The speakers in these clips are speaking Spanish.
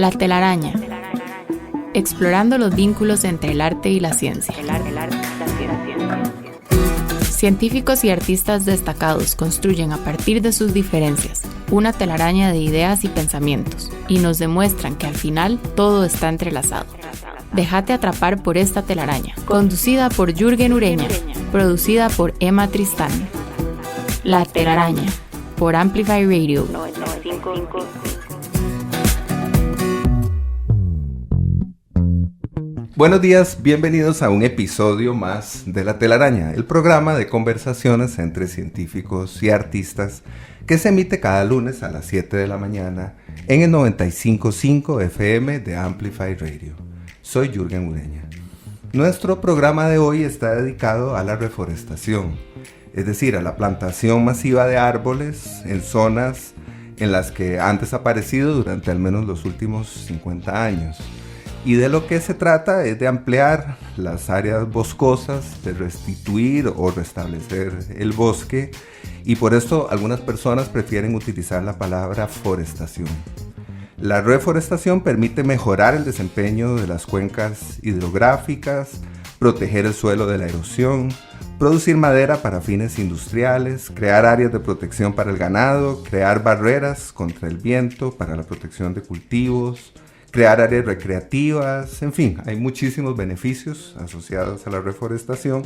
La telaraña. Explorando los vínculos entre el arte y la ciencia. Científicos y artistas destacados construyen a partir de sus diferencias una telaraña de ideas y pensamientos y nos demuestran que al final todo está entrelazado. Déjate atrapar por esta telaraña, conducida por Jürgen Ureña, producida por Emma Tristán. La telaraña, por Amplify Radio. Buenos días, bienvenidos a un episodio más de La Telaraña, el programa de conversaciones entre científicos y artistas que se emite cada lunes a las 7 de la mañana en el 95.5 FM de Amplify Radio. Soy Jürgen Ureña. Nuestro programa de hoy está dedicado a la reforestación, es decir, a la plantación masiva de árboles en zonas en las que han desaparecido durante al menos los últimos 50 años. Y de lo que se trata es de ampliar las áreas boscosas, de restituir o restablecer el bosque, y por esto algunas personas prefieren utilizar la palabra forestación. La reforestación permite mejorar el desempeño de las cuencas hidrográficas, proteger el suelo de la erosión, producir madera para fines industriales, crear áreas de protección para el ganado, crear barreras contra el viento para la protección de cultivos, crear áreas recreativas, en fin, hay muchísimos beneficios asociados a la reforestación.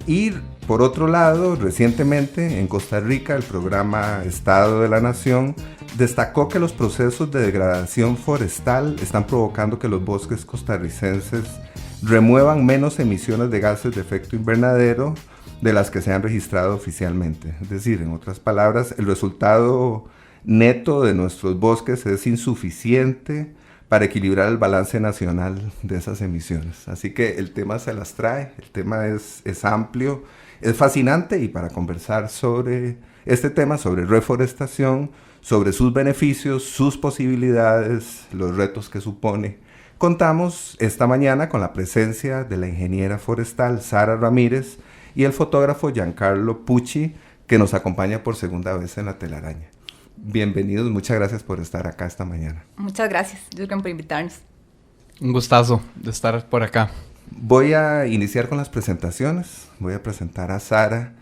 Y por otro lado, recientemente en Costa Rica, el programa Estado de la Nación destacó que los procesos de degradación forestal están provocando que los bosques costarricenses remuevan menos emisiones de gases de efecto invernadero de las que se han registrado oficialmente. Es decir, en otras palabras, el resultado neto de nuestros bosques es insuficiente para equilibrar el balance nacional de esas emisiones. Así que el tema se las trae, el tema es amplio, es fascinante, y para conversar sobre este tema, sobre reforestación, sobre sus beneficios, sus posibilidades, los retos que supone, contamos esta mañana con la presencia de la ingeniera forestal Sara Ramírez y el fotógrafo Giancarlo Pucci, que nos acompaña por segunda vez en La Telaraña. Bienvenidos, muchas gracias por estar acá esta mañana. Muchas gracias, Jürgen, por invitarnos. Un gustazo de estar por acá. Voy a iniciar con las presentaciones. Voy a presentar a Sara,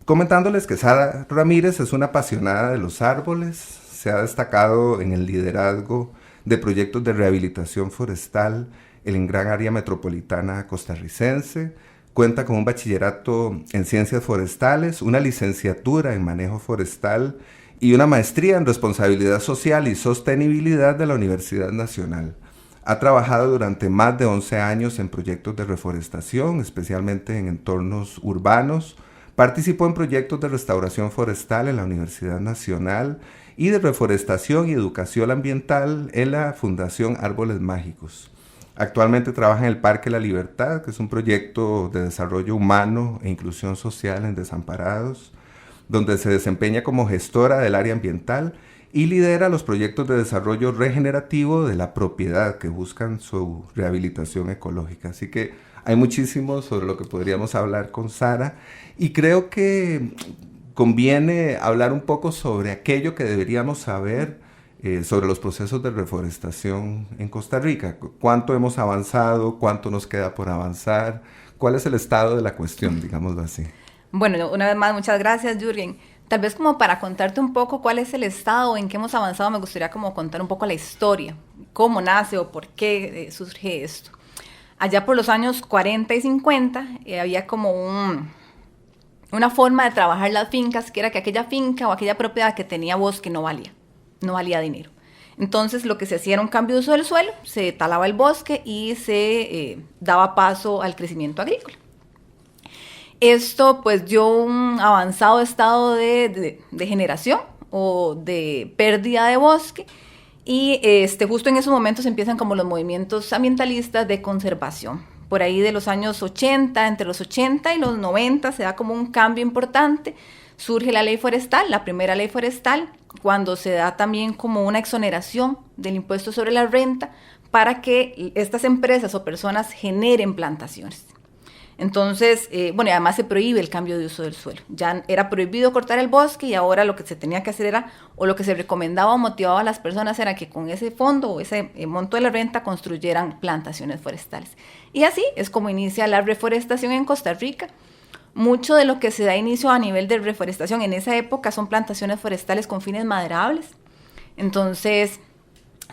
comentándoles que Sara Ramírez es una apasionada de los árboles. Se ha destacado en el liderazgo de proyectos de rehabilitación forestal en gran área metropolitana costarricense. Cuenta con un bachillerato en ciencias forestales, una licenciatura en manejo forestal y una maestría en responsabilidad social y sostenibilidad de la Universidad Nacional. Ha trabajado durante más de 11 años en proyectos de reforestación, especialmente en entornos urbanos. Participó en proyectos de restauración forestal en la Universidad Nacional y de reforestación y educación ambiental en la Fundación Árboles Mágicos. Actualmente trabaja en el Parque La Libertad, que es un proyecto de desarrollo humano e inclusión social en desamparados, donde se desempeña como gestora del área ambiental y lidera los proyectos de desarrollo regenerativo de la propiedad que buscan su rehabilitación ecológica. Así que hay muchísimo sobre lo que podríamos hablar con Sara, y creo que conviene hablar un poco sobre aquello que deberíamos saber sobre los procesos de reforestación en Costa Rica. ¿Cuánto hemos avanzado? ¿Cuánto nos queda por avanzar? ¿Cuál es el estado de la cuestión, digámoslo así? Bueno, una vez más, muchas gracias, Jürgen. Tal vez como para contarte un poco cuál es el estado en que hemos avanzado, me gustaría como contar un poco la historia, cómo nace o por qué surge esto. Allá por los años 40 y 50 había como una forma de trabajar las fincas, que era que aquella finca o aquella propiedad que tenía bosque no valía dinero. Entonces lo que se hacía era un cambio de uso del suelo, se talaba el bosque y se daba paso al crecimiento agrícola. Esto pues dio un avanzado estado de generación o de pérdida de bosque, y justo en esos momentos empiezan como los movimientos ambientalistas de conservación. Por ahí de los años 80, entre los 80 y los 90 se da como un cambio importante, surge la ley forestal, la primera ley forestal, cuando se da también como una exoneración del impuesto sobre la renta para que estas empresas o personas generen plantaciones. Entonces, y además se prohíbe el cambio de uso del suelo. Ya era prohibido cortar el bosque y ahora lo que se tenía que hacer era, o lo que se recomendaba o motivaba a las personas era que con ese fondo o ese monto de la renta construyeran plantaciones forestales. Y así es como inicia la reforestación en Costa Rica. Mucho de lo que se da inicio a nivel de reforestación en esa época son plantaciones forestales con fines maderables. Entonces,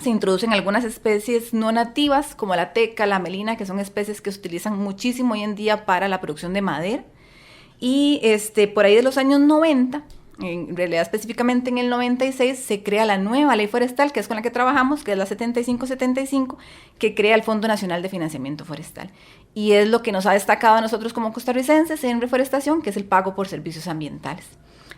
se introducen algunas especies no nativas, como la teca, la melina, que son especies que se utilizan muchísimo hoy en día para la producción de madera. Y por ahí de los años 90, en realidad específicamente en el 96, se crea la nueva ley forestal, que es con la que trabajamos, que es la 7575, que crea el Fondo Nacional de Financiamiento Forestal. Y es lo que nos ha destacado a nosotros como costarricenses en reforestación, que es el pago por servicios ambientales.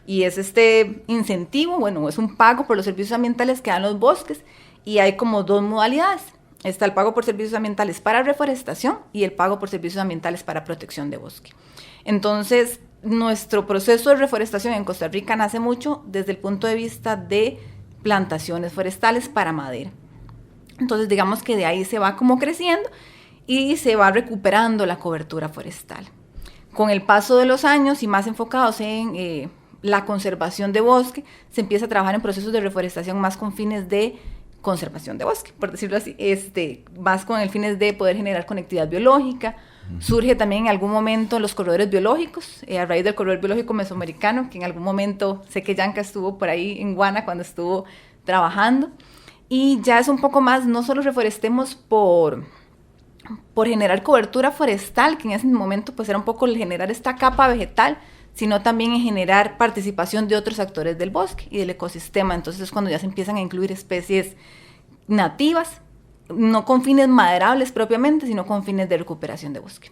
Y es este incentivo, es un pago por los servicios ambientales que dan los bosques, y hay como dos modalidades. Está el pago por servicios ambientales para reforestación y el pago por servicios ambientales para protección de bosque. Entonces, nuestro proceso de reforestación en Costa Rica nace mucho desde el punto de vista de plantaciones forestales para madera. Entonces, digamos que de ahí se va como creciendo y se va recuperando la cobertura forestal. Con el paso de los años y más enfocados en la conservación de bosque, se empieza a trabajar en procesos de reforestación más con fines de conservación de bosque, por decirlo así, más con el fines de poder generar conectividad biológica. Surge también en algún momento los corredores biológicos, a raíz del corredor biológico mesoamericano, que en algún momento sé que Yanka estuvo por ahí en Guana cuando estuvo trabajando, y ya es un poco más, no solo reforestemos por generar cobertura forestal, que en ese momento pues era un poco el generar esta capa vegetal, sino también en generar participación de otros actores del bosque y del ecosistema. Entonces es cuando ya se empiezan a incluir especies nativas, no con fines maderables propiamente, sino con fines de recuperación de bosque.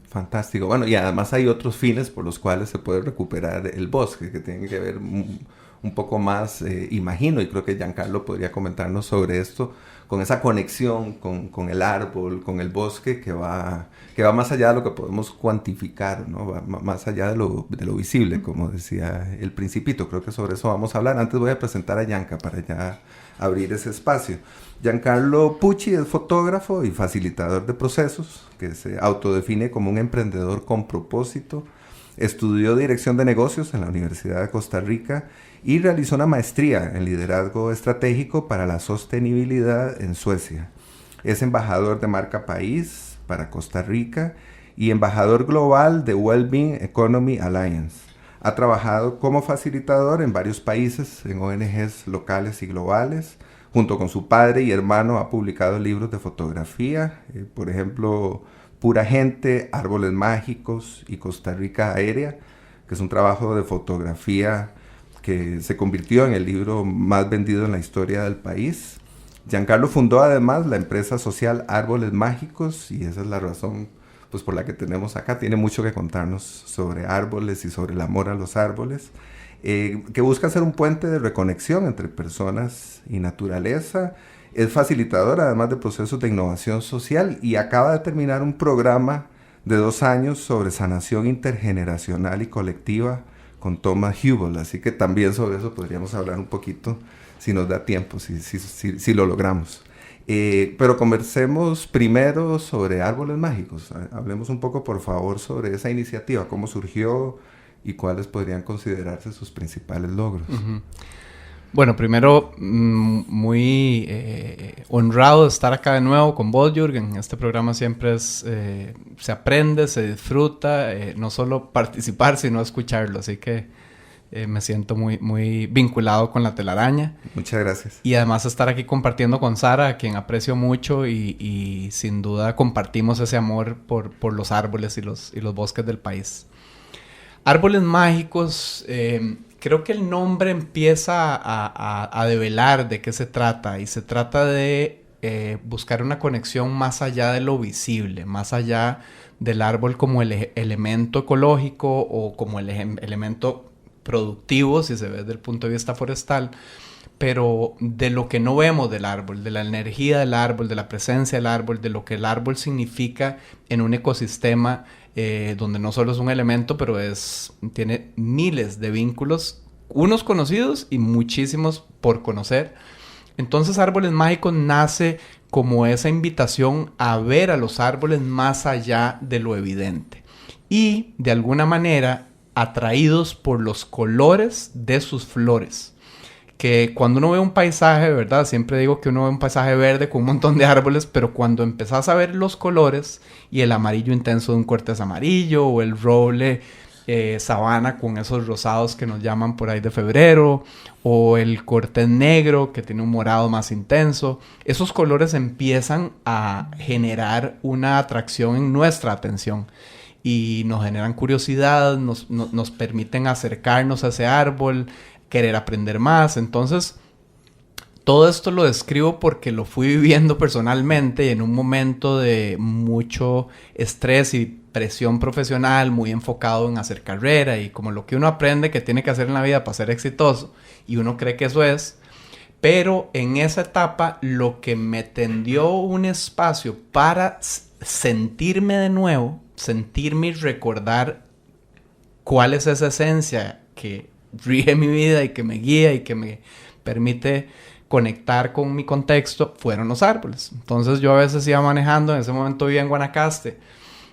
Fantástico. Bueno, y además hay otros fines por los cuales se puede recuperar el bosque, que tienen que ver un poco más, imagino, y creo que Giancarlo podría comentarnos sobre esto, con esa conexión con el árbol, con el bosque, que va más allá de lo que podemos cuantificar, ¿no? Va más allá de lo visible, como decía el Principito. Creo que sobre eso vamos a hablar. Antes voy a presentar a Yanka para ya abrir ese espacio. Giancarlo Pucci es fotógrafo y facilitador de procesos, que se autodefine como un emprendedor con propósito. Estudió dirección de negocios en la Universidad de Costa Rica y realizó una maestría en liderazgo estratégico para la sostenibilidad en Suecia. Es embajador de marca país para Costa Rica y embajador global de Wellbeing Economy Alliance. Ha trabajado como facilitador en varios países, en ONGs locales y globales. Junto con su padre y hermano ha publicado libros de fotografía, por ejemplo, Pura Gente, Árboles Mágicos y Costa Rica Aérea, que es un trabajo de fotografía que se convirtió en el libro más vendido en la historia del país. Giancarlo fundó además la empresa social Árboles Mágicos, y esa es la razón pues, por la que tenemos acá. Tiene mucho que contarnos sobre árboles y sobre el amor a los árboles, que busca ser un puente de reconexión entre personas y naturaleza. Es facilitador además de procesos de innovación social y acaba de terminar un programa de 2 años sobre sanación intergeneracional y colectiva con Thomas Hübl, así que también sobre eso podríamos hablar un poquito si nos da tiempo, si lo logramos. Pero conversemos primero sobre Árboles Mágicos. Hablemos un poco, por favor, sobre esa iniciativa, cómo surgió y cuáles podrían considerarse sus principales logros. Uh-huh. Bueno, primero, muy honrado de estar acá de nuevo con vos, Jürgen. Este programa siempre se aprende, se disfruta, no solo participar, sino escucharlo. Así que me siento muy vinculado con la telaraña. Muchas gracias. Y además estar aquí compartiendo con Sara, a quien aprecio mucho y sin duda compartimos ese amor por los árboles y los bosques del país. Árboles Mágicos... creo que el nombre empieza a develar de qué se trata, y se trata de buscar una conexión más allá de lo visible, más allá del árbol como el elemento ecológico o como el elemento productivo, si se ve desde el punto de vista forestal, pero de lo que no vemos del árbol, de la energía del árbol, de la presencia del árbol, de lo que el árbol significa en un ecosistema donde no solo es un elemento, pero tiene miles de vínculos, unos conocidos y muchísimos por conocer. Entonces Árboles Mágicos nace como esa invitación a ver a los árboles más allá de lo evidente. y de alguna manera atraídos por los colores de sus flores. Que cuando uno ve un paisaje, ¿verdad? Siempre digo que uno ve un paisaje verde con un montón de árboles, pero cuando empezás a ver los colores y el amarillo intenso de un cortés amarillo o el roble sabana con esos rosados que nos llaman por ahí de febrero, o el cortés negro que tiene un morado más intenso, esos colores empiezan a generar una atracción en nuestra atención y nos generan curiosidad, nos permiten acercarnos a ese árbol, querer aprender más. Entonces, todo esto lo describo porque lo fui viviendo personalmente en un momento de mucho estrés y presión profesional, muy enfocado en hacer carrera y como lo que uno aprende que tiene que hacer en la vida para ser exitoso, y uno cree que eso es. Pero en esa etapa lo que me tendió un espacio para sentirme de nuevo, sentirme y recordar cuál es esa esencia que rige mi vida y que me guía y que me permite conectar con mi contexto, fueron los árboles. Entonces yo a veces iba manejando, en ese momento vivía en Guanacaste,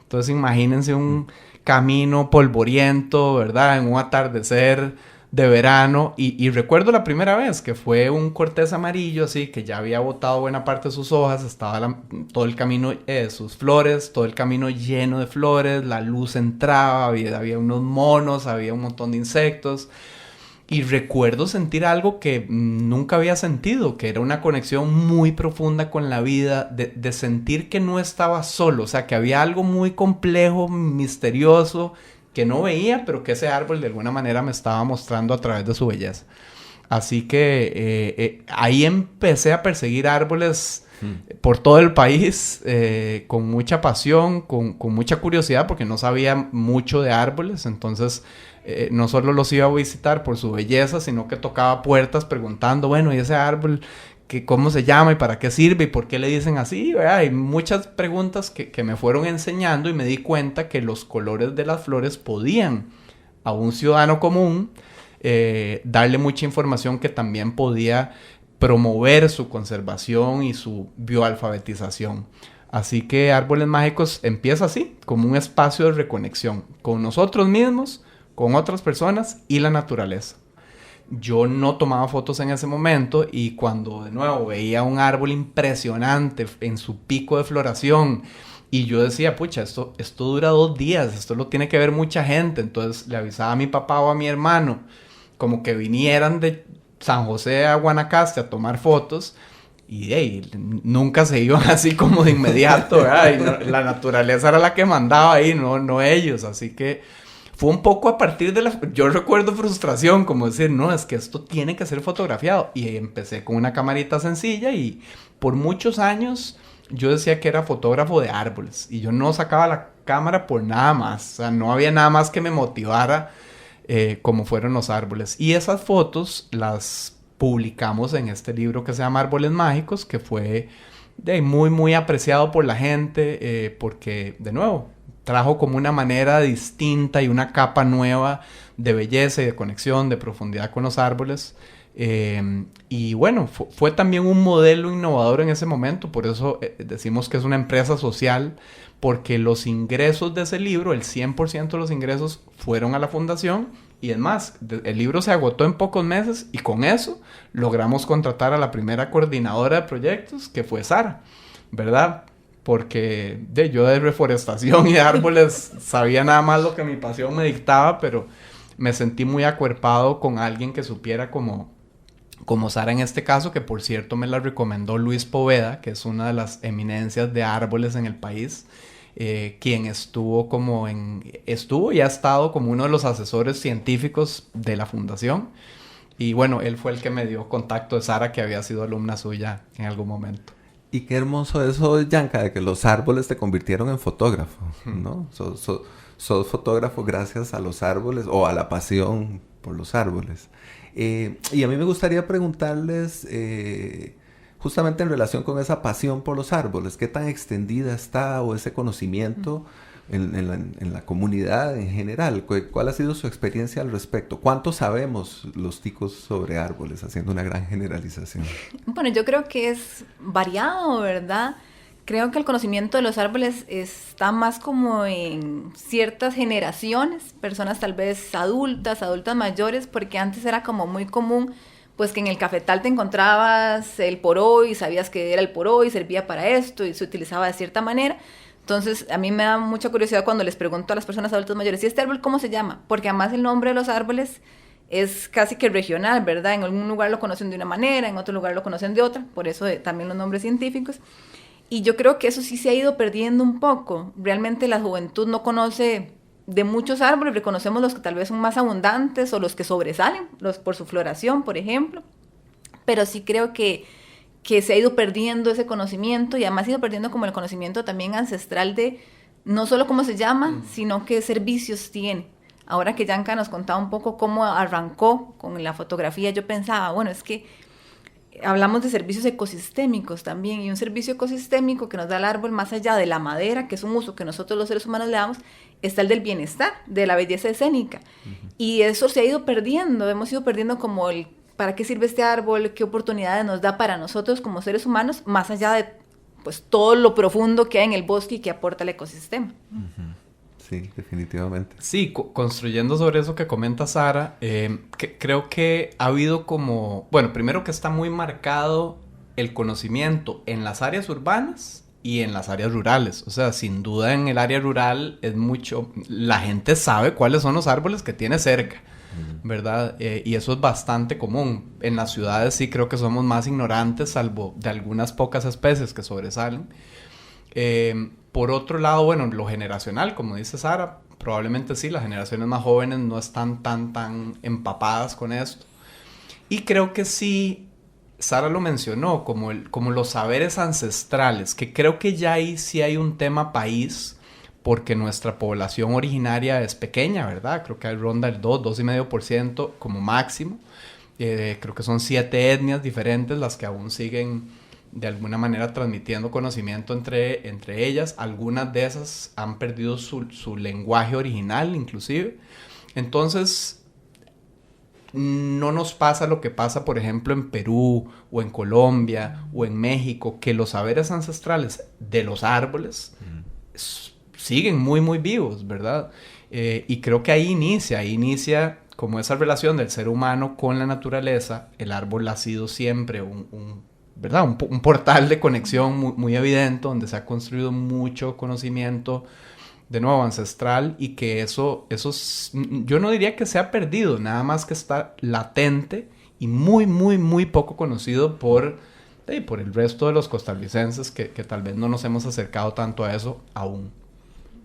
entonces imagínense un camino polvoriento, ¿verdad? En un atardecer de verano, y recuerdo la primera vez que fue un cortés amarillo así, que ya había botado buena parte de sus hojas, estaba todo el camino, sus flores, todo el camino lleno de flores, la luz entraba, había unos monos, había un montón de insectos, y recuerdo sentir algo que nunca había sentido, que era una conexión muy profunda con la vida, de sentir que no estaba solo, o sea, que había algo muy complejo, misterioso, que no veía, pero que ese árbol de alguna manera me estaba mostrando a través de su belleza. Así que ahí empecé a perseguir árboles por todo el país, con mucha pasión, con mucha curiosidad, porque no sabía mucho de árboles. Entonces, no solo los iba a visitar por su belleza, sino que tocaba puertas preguntando, bueno, ¿y ese árbol cómo se llama y para qué sirve y por qué le dicen así? ¿Verdad? Hay muchas preguntas que me fueron enseñando y me di cuenta que los colores de las flores podían a un ciudadano común darle mucha información que también podía promover su conservación y su bioalfabetización. Así que Árboles Mágicos empieza así, como un espacio de reconexión con nosotros mismos, con otras personas y la naturaleza. Yo no tomaba fotos en ese momento, y cuando de nuevo veía un árbol impresionante en su pico de floración y yo decía, pucha, esto dura 2 días, esto lo tiene que ver mucha gente, entonces le avisaba a mi papá o a mi hermano como que vinieran de San José a Guanacaste a tomar fotos, y nunca se iban así como de inmediato, ¿verdad? Y la naturaleza era la que mandaba ahí, no ellos. Así que fue un poco a partir de yo recuerdo frustración, como decir, no, es que esto tiene que ser fotografiado. Y empecé con una camarita sencilla y por muchos años yo decía que era fotógrafo de árboles. Y yo no sacaba la cámara por nada más. O sea, no había nada más que me motivara como fueron los árboles. Y esas fotos las publicamos en este libro que se llama Árboles Mágicos, que fue muy, muy apreciado por la gente, porque, de nuevo, trajo como una manera distinta y una capa nueva de belleza y de conexión, de profundidad con los árboles. Y bueno, fue también un modelo innovador en ese momento, por eso decimos que es una empresa social, porque los ingresos de ese libro, el 100% de los ingresos fueron a la fundación, y es más, el libro se agotó en pocos meses, y con eso logramos contratar a la primera coordinadora de proyectos, que fue Sara, ¿verdad? Porque yo de reforestación y de árboles sabía nada más lo que mi pasión me dictaba, pero me sentí muy acuerpado con alguien que supiera como Sara en este caso, que por cierto me la recomendó Luis Poveda, que es una de las eminencias de árboles en el país, quien estuvo y ha estado como uno de los asesores científicos de la fundación. Y bueno, él fue el que me dio contacto de Sara, que había sido alumna suya en algún momento. Y qué hermoso eso, Yanka, de que los árboles te convirtieron en fotógrafo, ¿no? Sos fotógrafo gracias a los árboles o a la pasión por los árboles. Y a mí me gustaría preguntarles, justamente en relación con esa pasión por los árboles, ¿qué tan extendida está o ese conocimiento en la comunidad en general? ¿Cuál ha sido su experiencia al respecto? ¿Cuánto sabemos los ticos sobre árboles, haciendo una gran generalización? Bueno, yo creo que es variado, ¿verdad? Creo que el conocimiento de los árboles está más como en ciertas generaciones, personas tal vez adultas mayores, porque antes era como muy común, pues que en el cafetal te encontrabas el poró y sabías que era el poró y servía para esto y se utilizaba de cierta manera. Entonces, a mí me da mucha curiosidad cuando les pregunto a las personas adultas mayores, ¿y este árbol cómo se llama? Porque además el nombre de los árboles es casi que regional, ¿verdad? En algún lugar lo conocen de una manera, en otro lugar lo conocen de otra, por eso también los nombres científicos. Y yo creo que eso sí se ha ido perdiendo un poco. Realmente la juventud no conoce de muchos árboles, reconocemos los que tal vez son más abundantes o los que sobresalen, los por su floración, por ejemplo. Pero sí creo que se ha ido perdiendo ese conocimiento y además ha ido perdiendo como el conocimiento también ancestral de no solo cómo se llama, sino qué servicios tiene. Ahora que Yanka nos contaba un poco cómo arrancó con la fotografía, yo pensaba, bueno, es que hablamos de servicios ecosistémicos también, y un servicio ecosistémico que nos da el árbol más allá de la madera, que es un uso que nosotros los seres humanos le damos, está el del bienestar, de la belleza escénica. Y eso se ha ido perdiendo, hemos ido perdiendo como el para qué sirve este árbol, qué oportunidades nos da para nosotros como seres humanos, más allá de pues todo lo profundo que hay en el bosque y que aporta el ecosistema. Sí, definitivamente. Sí, construyendo sobre eso que comenta Sara, creo que ha habido como... Bueno, primero que está muy marcado el conocimiento en las áreas urbanas y en las áreas rurales. O sea, sin duda en el área rural es mucho... La gente sabe cuáles son los árboles que tiene cerca, ¿verdad? Y eso es bastante común. En las ciudades sí creo que somos más ignorantes, salvo de algunas pocas especies que sobresalen. Por otro lado, bueno, lo generacional, como dice Sara, probablemente sí, las generaciones más jóvenes no están tan empapadas con esto. Y creo que sí, Sara lo mencionó, como los saberes ancestrales, que creo que ya ahí sí hay un tema país, porque nuestra población originaria es pequeña, ¿verdad? Creo que ronda el 2,5% como máximo. Creo que son 7 etnias diferentes las que aún siguen de alguna manera transmitiendo conocimiento entre ellas. Algunas de esas han perdido su lenguaje original inclusive. Entonces no nos pasa lo que pasa por ejemplo en Perú o en Colombia o en México, que los saberes ancestrales de los árboles siguen muy muy vivos, ¿verdad? Y creo que ahí inicia como esa relación del ser humano con la naturaleza. El árbol ha sido siempre ¿verdad? Un portal de conexión muy, muy evidente, donde se ha construido mucho conocimiento, de nuevo, ancestral, y que eso yo no diría que se ha perdido, nada más que está latente y muy, muy, muy poco conocido por el resto de los costarricenses, que tal vez no nos hemos acercado tanto a eso aún.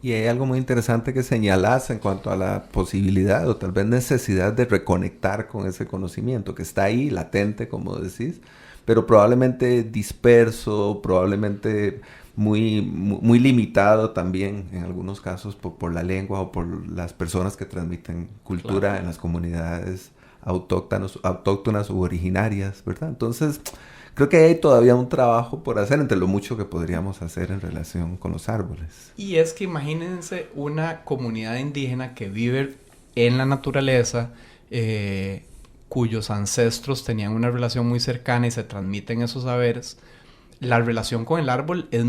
Y hay algo muy interesante que señalas en cuanto a la posibilidad o tal vez necesidad de reconectar con ese conocimiento que está ahí, latente, como decís, pero probablemente disperso, probablemente muy limitado también en algunos casos por la lengua o por las personas que transmiten cultura, claro, en las comunidades autóctonas u originarias, ¿verdad? Entonces, creo que hay todavía un trabajo por hacer entre lo mucho que podríamos hacer en relación con los árboles. Y es que imagínense una comunidad indígena que vive en la naturaleza, cuyos ancestros tenían una relación muy cercana y se transmiten esos saberes. La relación con el árbol es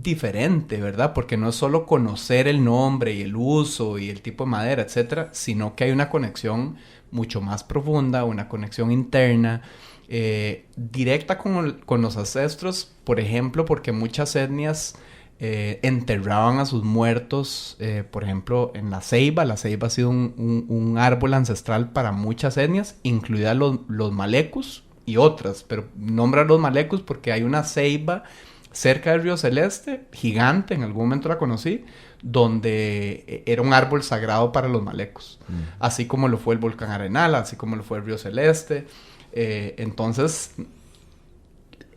diferente, ¿verdad? Porque no es solo conocer el nombre y el uso y el tipo de madera, etcétera, sino que hay una conexión mucho más profunda, una conexión interna, directa con los ancestros, por ejemplo, porque muchas etnias enterraban a sus muertos, por ejemplo, en la ceiba. La ceiba ha sido un árbol ancestral para muchas etnias, incluidas los malecos y otras, pero nombran los malecos porque hay una ceiba cerca del Río Celeste, gigante, en algún momento la conocí, donde era un árbol sagrado para los malecos, así como lo fue el volcán Arenal, así como lo fue el Río Celeste. Entonces,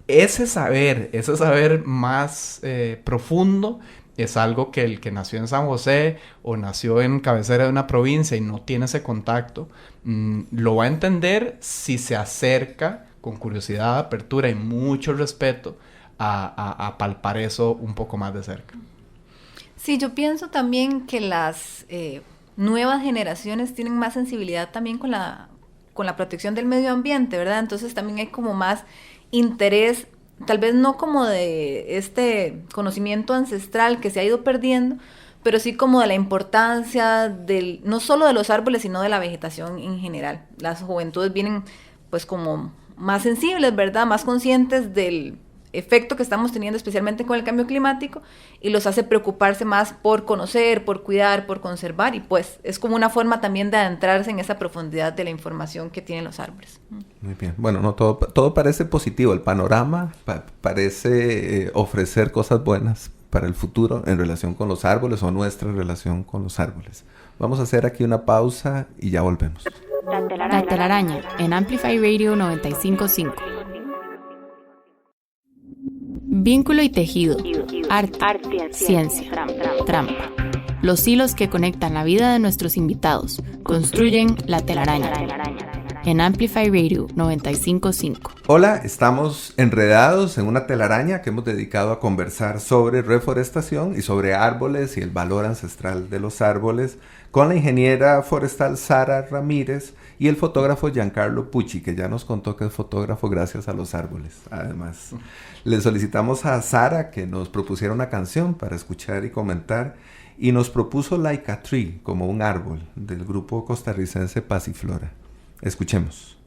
ese saber más profundo es algo que el que nació en San José o nació en cabecera de una provincia y no tiene ese contacto, lo va a entender si se acerca con curiosidad, apertura y mucho respeto a palpar eso un poco más de cerca. Sí, yo pienso también que las nuevas generaciones tienen más sensibilidad también con la protección del medio ambiente, ¿verdad? Entonces también hay como más interés tal vez no como de este conocimiento ancestral que se ha ido perdiendo, pero sí como de la importancia no solo de los árboles, sino de la vegetación en general. Las juventudes vienen pues como más sensibles, ¿verdad? Más conscientes del efecto que estamos teniendo, especialmente con el cambio climático, y los hace preocuparse más por conocer, por cuidar, por conservar, y pues es como una forma también de adentrarse en esa profundidad de la información que tienen los árboles. Muy bien. Bueno, no todo parece positivo. El panorama parece ofrecer cosas buenas para el futuro en relación con los árboles o nuestra relación con los árboles. Vamos a hacer aquí una pausa y ya volvemos. La telaraña en Amplify Radio 95.5. Vínculo y tejido, arte, ciencia, trampa. Los hilos que conectan la vida de nuestros invitados construyen la telaraña. En Amplify Radio 95.5. Hola, estamos enredados en una telaraña que hemos dedicado a conversar sobre reforestación y sobre árboles y el valor ancestral de los árboles con la ingeniera forestal Sara Ramírez y el fotógrafo Giancarlo Pucci, que ya nos contó que es fotógrafo gracias a los árboles. Además, le solicitamos a Sara que nos propusiera una canción para escuchar y comentar y nos propuso Like a Tree, como un árbol, del grupo costarricense Pasiflora. Escuchemos.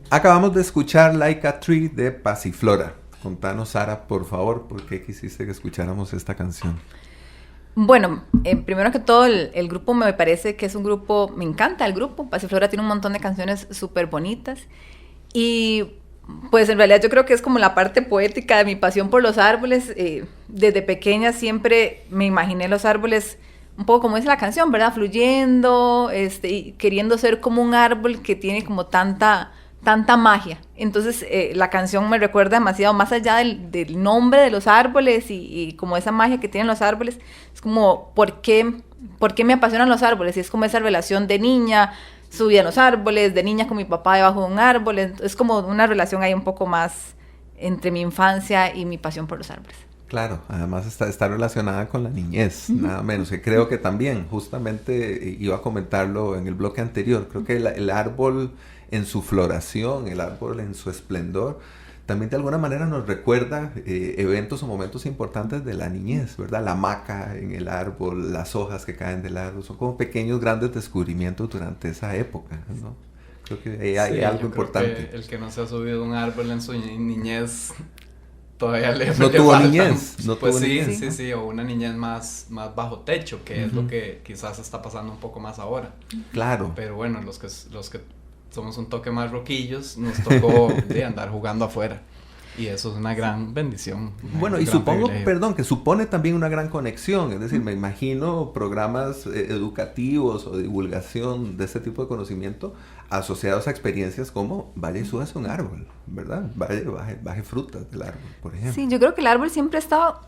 Acabamos de escuchar Like a Tree de Pasiflora. Contanos, Sara, por favor, ¿por qué quisiste que escucháramos esta canción? Bueno, primero que todo, el grupo me parece que es un grupo, me encanta el grupo. Pasiflora tiene un montón de canciones súper bonitas. Y pues en realidad yo creo que es como la parte poética de mi pasión por los árboles. Desde pequeña siempre me imaginé los árboles un poco como dice la canción, ¿verdad? Fluyendo, y queriendo ser como un árbol que tiene como tanta magia. Entonces la canción me recuerda demasiado, más allá del nombre de los árboles y como esa magia que tienen los árboles, es como ¿por qué me apasionan los árboles? Y es como esa relación de niña, subía a los árboles, de niña con mi papá debajo de un árbol, es como una relación ahí un poco más entre mi infancia y mi pasión por los árboles. Claro, además está relacionada con la niñez, nada menos, que creo que también, justamente iba a comentarlo en el bloque anterior, creo que el árbol en su floración, el árbol en su esplendor, también de alguna manera nos recuerda eventos o momentos importantes de la niñez, ¿verdad? La hamaca en el árbol, las hojas que caen del árbol, son como pequeños grandes descubrimientos durante esa época, ¿no? Creo que hay algo importante. Creo que el que no se ha subido a un árbol en su niñez todavía no tuvo niñez. Pues sí, o una niñez más bajo techo, que es lo que quizás está pasando un poco más ahora. Claro. Pero bueno, los que somos un toque más roquillos, nos tocó andar jugando afuera. Y eso es una gran bendición. Bueno, y supongo, que supone también una gran conexión. Es decir, me imagino programas educativos o de divulgación de este tipo de conocimiento asociados a experiencias como vaya y súbase un árbol, ¿verdad? Baje frutas del árbol, por ejemplo. Sí, yo creo que el árbol siempre está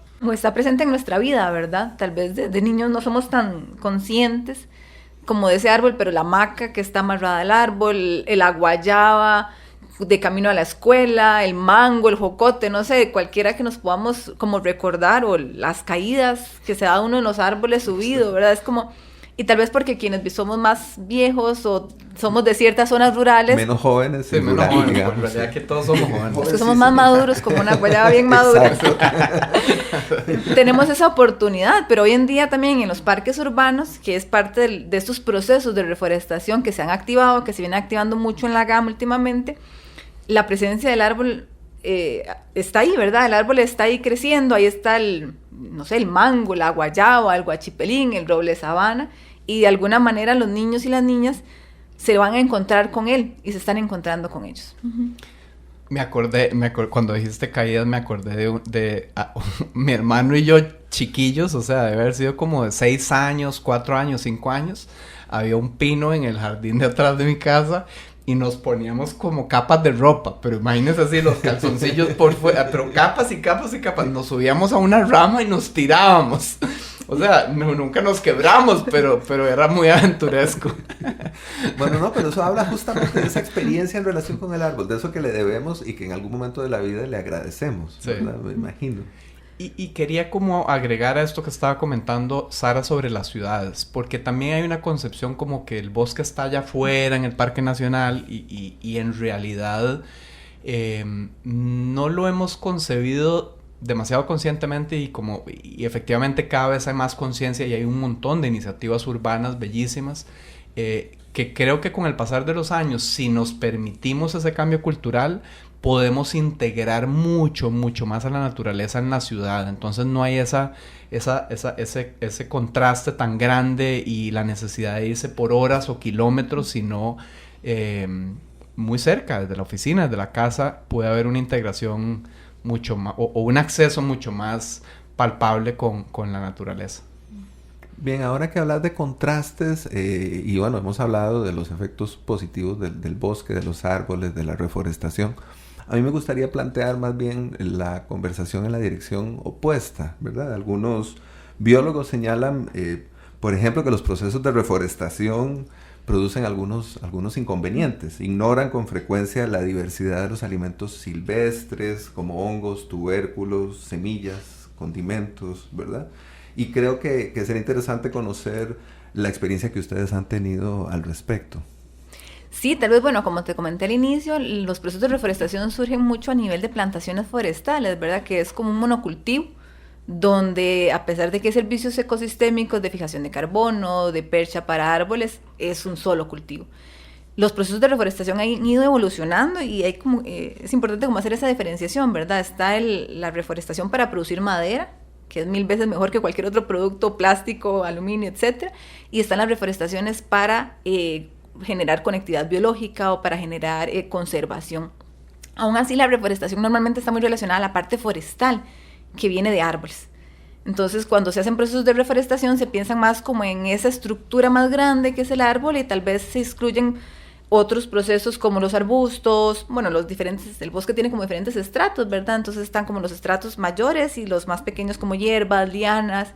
presente en nuestra vida, ¿verdad? Tal vez de niños no somos tan conscientes como de ese árbol, pero la hamaca que está amarrada al árbol, la guayaba de camino a la escuela, el mango, el jocote, no sé, cualquiera que nos podamos como recordar, o las caídas que se da uno en los árboles subido, ¿verdad? Es como, y tal vez porque quienes somos más viejos o somos de ciertas zonas rurales. Menos jóvenes. Sí, menos jóvenes, digamos, en realidad que todos somos jóvenes. Los que somos más maduros, como una guayaba bien madura. Tenemos esa oportunidad, pero hoy en día también en los parques urbanos, que es parte de estos procesos de reforestación que se han activado, que se vienen activando mucho en la gama últimamente, la presencia del árbol está ahí, ¿verdad? El árbol está ahí creciendo, ahí está el mango, la guayaba, el guachipelín, el roble sabana, y de alguna manera los niños y las niñas se van a encontrar con él y se están encontrando con ellos. Uh-huh. Me acordé, cuando dijiste caídas, me acordé de mi hermano y yo chiquillos, o sea, de haber sido como de 6 años, 4 años, 5 años. Había un pino en el jardín de atrás de mi casa y nos poníamos como capas de ropa, pero imagínense así los calzoncillos por fuera, pero capas y capas y capas. Nos subíamos a una rama y nos tirábamos. O sea, nunca nos quebramos, pero era muy aventuresco. Bueno, no, pero eso habla justamente de esa experiencia en relación con el árbol, de eso que le debemos y que en algún momento de la vida le agradecemos, sí. ¿Verdad? Me imagino. Y quería como agregar a esto que estaba comentando Sara sobre las ciudades, porque también hay una concepción como que el bosque está allá afuera en el Parque Nacional y en realidad no lo hemos concebido demasiado conscientemente y efectivamente cada vez hay más conciencia y hay un montón de iniciativas urbanas bellísimas que creo que con el pasar de los años, si nos permitimos ese cambio cultural, podemos integrar mucho más a la naturaleza en la ciudad. Entonces no hay ese contraste tan grande y la necesidad de irse por horas o kilómetros, sino muy cerca, desde la oficina, desde la casa, puede haber una integración mucho más, o un acceso mucho más palpable con la naturaleza. Bien, ahora que hablas de contrastes, y bueno, hemos hablado de los efectos positivos del bosque, de los árboles, de la reforestación, a mí me gustaría plantear más bien la conversación en la dirección opuesta, ¿verdad? Algunos biólogos señalan, por ejemplo, que los procesos de reforestación producen algunos inconvenientes. Ignoran con frecuencia la diversidad de los alimentos silvestres, como hongos, tubérculos, semillas, condimentos, ¿verdad? Y creo que sería interesante conocer la experiencia que ustedes han tenido al respecto. Sí, tal vez, bueno, como te comenté al inicio, los procesos de reforestación surgen mucho a nivel de plantaciones forestales, ¿verdad? Que es como un monocultivo, donde a pesar de que hay servicios ecosistémicos de fijación de carbono, de percha para árboles, es un solo cultivo. Los procesos de reforestación han ido evolucionando y hay como, es importante como hacer esa diferenciación, ¿verdad? Está la reforestación para producir madera, que es 1000 veces mejor que cualquier otro producto, plástico, aluminio, etc. Y están las reforestaciones para generar conectividad biológica o para generar conservación. Aún así, la reforestación normalmente está muy relacionada a la parte forestal, que viene de árboles. Entonces, cuando se hacen procesos de reforestación, se piensa más como en esa estructura más grande que es el árbol, y tal vez se excluyen otros procesos como los arbustos. Bueno, el bosque tiene como diferentes estratos, ¿verdad? Entonces están como los estratos mayores y los más pequeños como hierbas, lianas.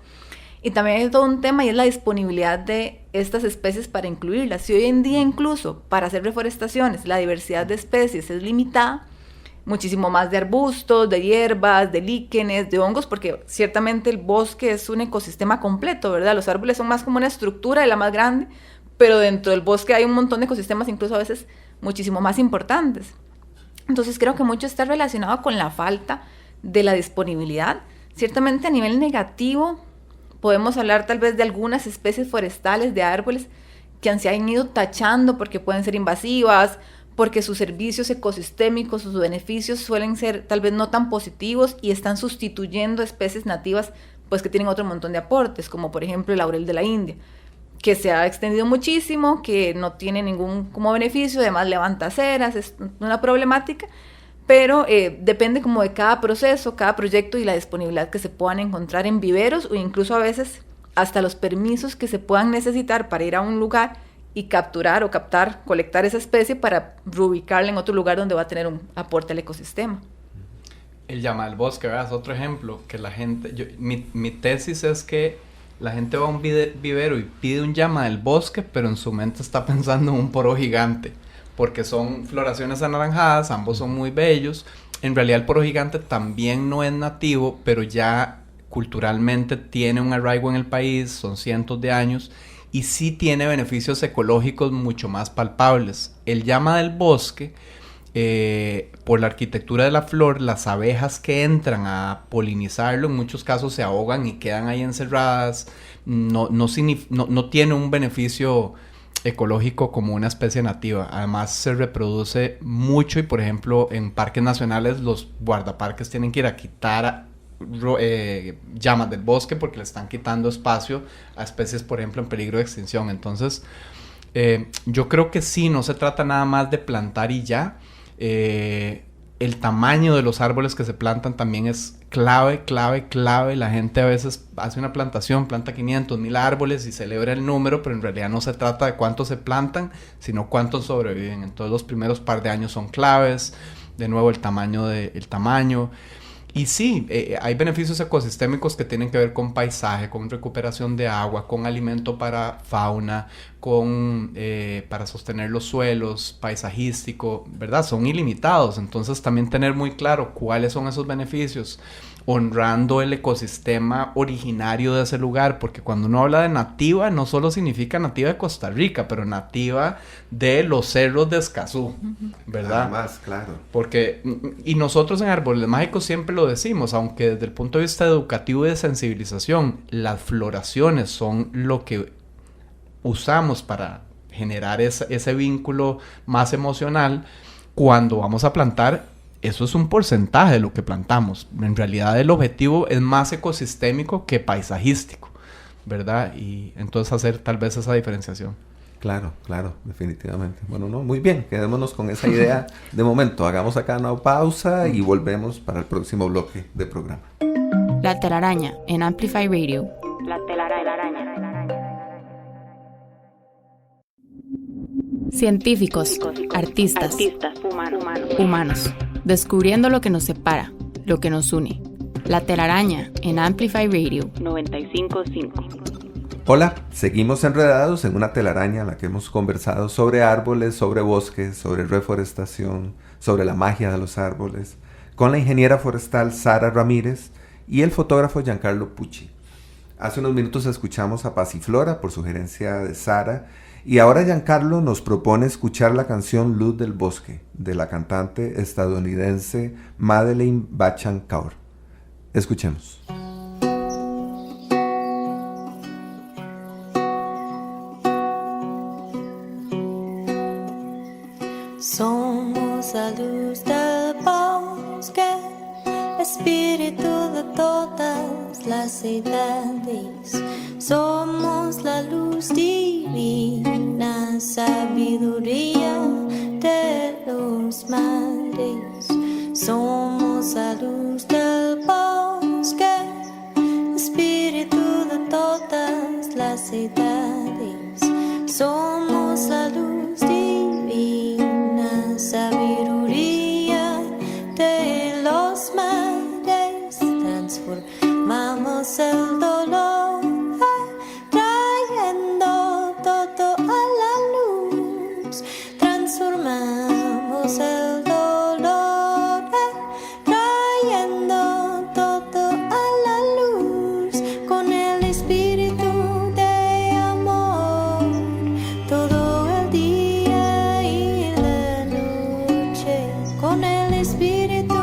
Y también hay todo un tema, y es la disponibilidad de estas especies para incluirlas. Si hoy en día incluso para hacer reforestaciones la diversidad de especies es limitada, muchísimo más de arbustos, de hierbas, de líquenes, de hongos, porque ciertamente el bosque es un ecosistema completo, ¿verdad? Los árboles son más como una estructura de la más grande, pero dentro del bosque hay un montón de ecosistemas, incluso a veces muchísimo más importantes. Entonces creo que mucho está relacionado con la falta de la disponibilidad. Ciertamente a nivel negativo podemos hablar tal vez de algunas especies forestales de árboles que se han ido tachando porque pueden ser invasivas, porque sus servicios ecosistémicos, sus beneficios suelen ser tal vez no tan positivos, y están sustituyendo especies nativas pues que tienen otro montón de aportes, como por ejemplo el laurel de la India, que se ha extendido muchísimo, que no tiene ningún como beneficio, además levanta ceras, es una problemática, pero depende como de cada proceso, cada proyecto y la disponibilidad que se puedan encontrar en viveros, o incluso a veces hasta los permisos que se puedan necesitar para ir a un lugar y capturar o colectar esa especie para reubicarla en otro lugar donde va a tener un aporte al ecosistema. El llama del bosque, ¿verdad? Es otro ejemplo que la gente... mi tesis es que la gente va a un vivero y pide un llama del bosque, pero en su mente está pensando en un poro gigante, porque son floraciones anaranjadas, ambos son muy bellos. En realidad el poro gigante también no es nativo, pero ya culturalmente tiene un arraigo en el país, son cientos de años, y sí tiene beneficios ecológicos mucho más palpables. El llama del bosque, por la arquitectura de la flor, las abejas que entran a polinizarlo en muchos casos se ahogan y quedan ahí encerradas. No tiene un beneficio ecológico como una especie nativa. Además se reproduce mucho, y por ejemplo en parques nacionales los guardaparques tienen que ir a quitar llamas del bosque porque le están quitando espacio a especies, por ejemplo, en peligro de extinción. Entonces yo creo que sí, no se trata nada más de plantar y ya. El tamaño de los árboles que se plantan también es clave. La gente a veces hace una plantación, planta 500, 1000 árboles y celebra el número, pero en realidad no se trata de cuántos se plantan, sino cuántos sobreviven. Entonces los primeros par de años son claves. De nuevo, el tamaño. Y sí, hay beneficios ecosistémicos que tienen que ver con paisaje, con recuperación de agua, con alimento para fauna, para sostener los suelos, paisajístico, ¿verdad? Son ilimitados. Entonces también tener muy claro cuáles son esos beneficios, honrando el ecosistema originario de ese lugar, porque cuando uno habla de nativa, no solo significa nativa de Costa Rica, pero nativa de los cerros de Escazú, ¿verdad? Además, claro. Porque, y nosotros en Árboles Mágicos siempre lo decimos, aunque desde el punto de vista educativo y de sensibilización, las floraciones son lo que usamos para generar ese vínculo más emocional. Cuando vamos a plantar, eso es un porcentaje de lo que plantamos. En realidad el objetivo es más ecosistémico que paisajístico, ¿verdad? Y entonces hacer tal vez esa diferenciación. Claro, definitivamente. Bueno, no, muy bien, quedémonos con esa idea de momento. Hagamos acá una pausa y volvemos para el próximo bloque de programa. La telaraña en Amplify Radio. La telaraña. Científicos, artistas, humanos, descubriendo lo que nos separa, lo que nos une. La telaraña en Amplify Radio 95.5. Hola, seguimos enredados en una telaraña en la que hemos conversado sobre árboles, sobre bosques, sobre reforestación, sobre la magia de los árboles, con la ingeniera forestal Sara Ramírez y el fotógrafo Giancarlo Pucci. Hace unos minutos escuchamos a Pasiflora por sugerencia de Sara, y ahora Giancarlo nos propone escuchar la canción Luz del Bosque, de la cantante estadounidense Madeleine Bachan Kaur. Escuchemos. Somos la luz del bosque, Espíritu de todas las edades, somos la luz divina, sabiduría de los mares, somos la luz del bosque. Espíritu de todas las edades, somos la luz divina, sabiduría de los mares, transformamos el dolor, trayendo todo a la luz, transformamos el dolor, trayendo todo a la luz, con el espíritu de amor, todo el día y la noche, con el espíritu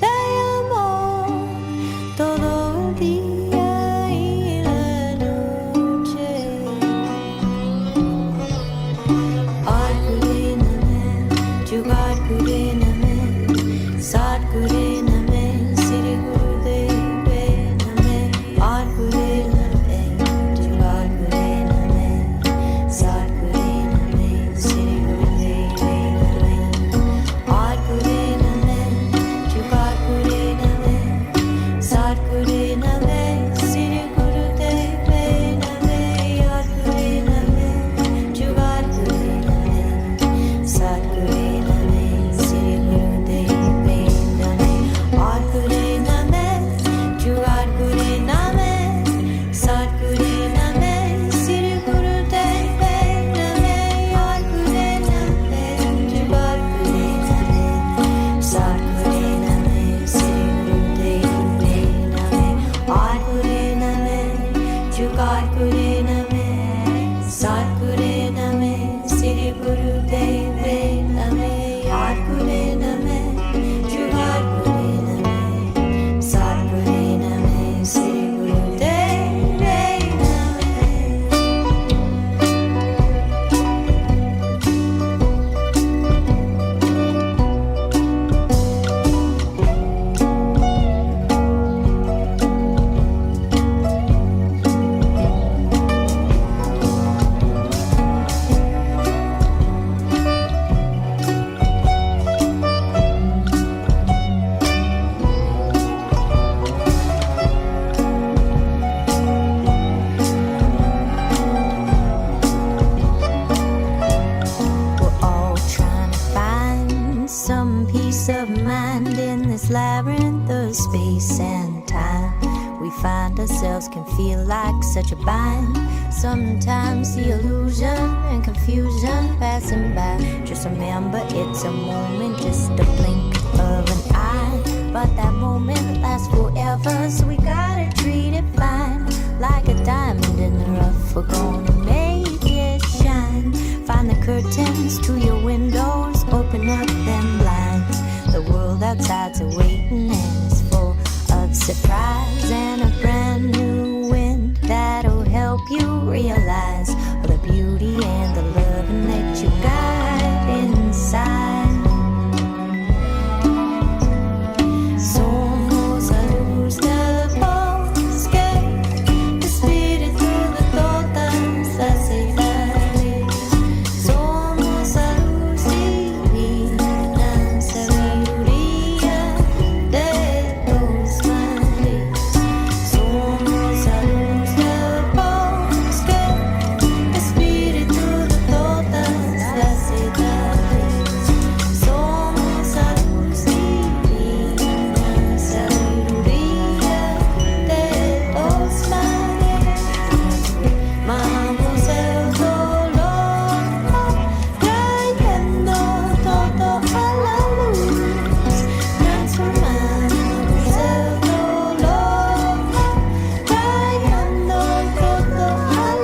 de amor, todo el día y la noche. Arkuriname, Jugarkuriname, Satkuriname, Siri Gurudeve Name. Arkuriname, Jugarkuriname, Satkuriname, Siri Gurudeve Name. Arkuriname, Jugarkuriname, Satkuriname, Siri Gurudeve Name. Arkuriname, Jugarkuriname, Satkuriname, Siri Gurudeve Name. Arkuriname, Jugarkuriname, Satkuriname, Siri Gurudeve Name. Arkuriname, Jugarkuriname, Satkuriname, Siri Gurudeve Name. Arkuriname, Jugarkuriname, Satkuriname, Siri Gurudeve Name. Arkuriname, Jugarkuriname, Satkuriname, Siri Gurudeve We're all trying to find some peace of mind in this labyrinth of space and time. We find ourselves can feel like such a bind. Sometimes the illusion and confusion passing by. Just remember it's a moment, just a blink of an eye. But that moment lasts forever, so we gotta treat it fine. Like a diamond in the rough, we're gonna make it shine. Find the curtains to your windows, open up them blinds. The world outside's awaiting and it's full of surprise, and a brand new wind that'll help you realize all the beauty and the loving that you got inside. Somos la luz del bosque, espíritu de todas las edades. Somos la luz divina, sabiduría de los mares. Somos la luz del bosque, espíritu de todas las edades. Somos la luz divina, sabiduría de los mares. Vamos el dolor, trayendo todo a la luz. Transformamos el dolor, trayendo todo a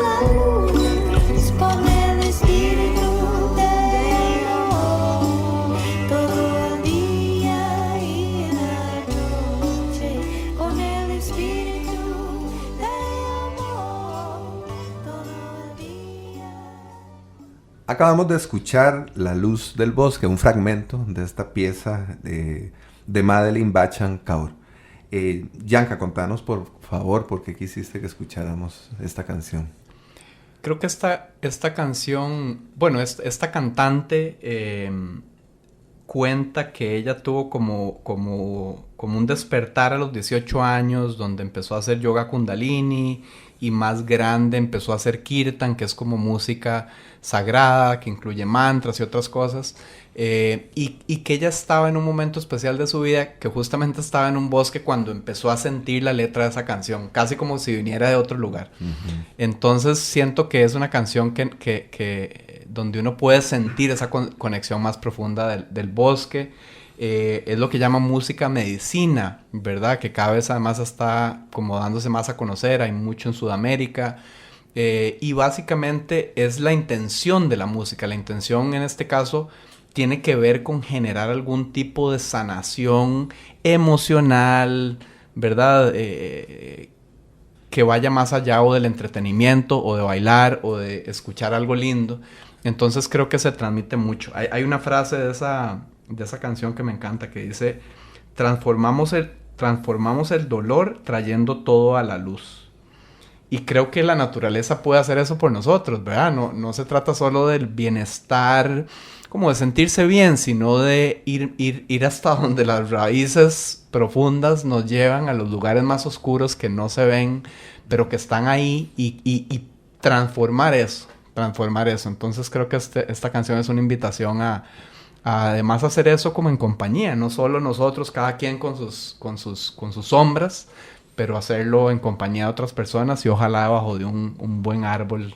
la luz. Con el espíritu de amor, todo el día y la noche. Con el espíritu de amor, todo el día. Acabamos de escuchar La Luz del Bosque, un fragmento de esta pieza de Madeline Bachan Kaur. Yanka, contanos por favor por qué quisiste que escucháramos esta canción. Creo que esta canción, bueno, esta cantante cuenta que ella tuvo como un despertar a los 18 años, donde empezó a hacer yoga kundalini y más grande empezó a hacer kirtan, que es como música sagrada, que incluye mantras y otras cosas, y que ella estaba en un momento especial de su vida, que justamente estaba en un bosque cuando empezó a sentir la letra de esa canción, casi como si viniera de otro lugar. Uh-huh. Entonces siento que es una canción que donde uno puede sentir esa conexión más profunda del bosque. Es lo que llama música medicina, ¿verdad? Que cada vez además está como dándose más a conocer, hay mucho en Sudamérica. Y básicamente es la intención de la música. La intención en este caso tiene que ver con generar algún tipo de sanación emocional, ¿verdad? Que vaya más allá o del entretenimiento o de bailar o de escuchar algo lindo. Entonces creo que se transmite mucho. Hay una frase de esa canción que me encanta que dice: transformamos el dolor trayendo todo a la luz. Y creo que la naturaleza puede hacer eso por nosotros, ¿verdad? No se trata solo del bienestar, como de sentirse bien, sino de ir hasta donde las raíces profundas nos llevan, a los lugares más oscuros que no se ven, pero que están ahí, y transformar eso. Entonces creo que esta canción es una invitación a además hacer eso como en compañía, no solo nosotros, cada quien con sus sombras, pero hacerlo en compañía de otras personas y ojalá debajo de un buen árbol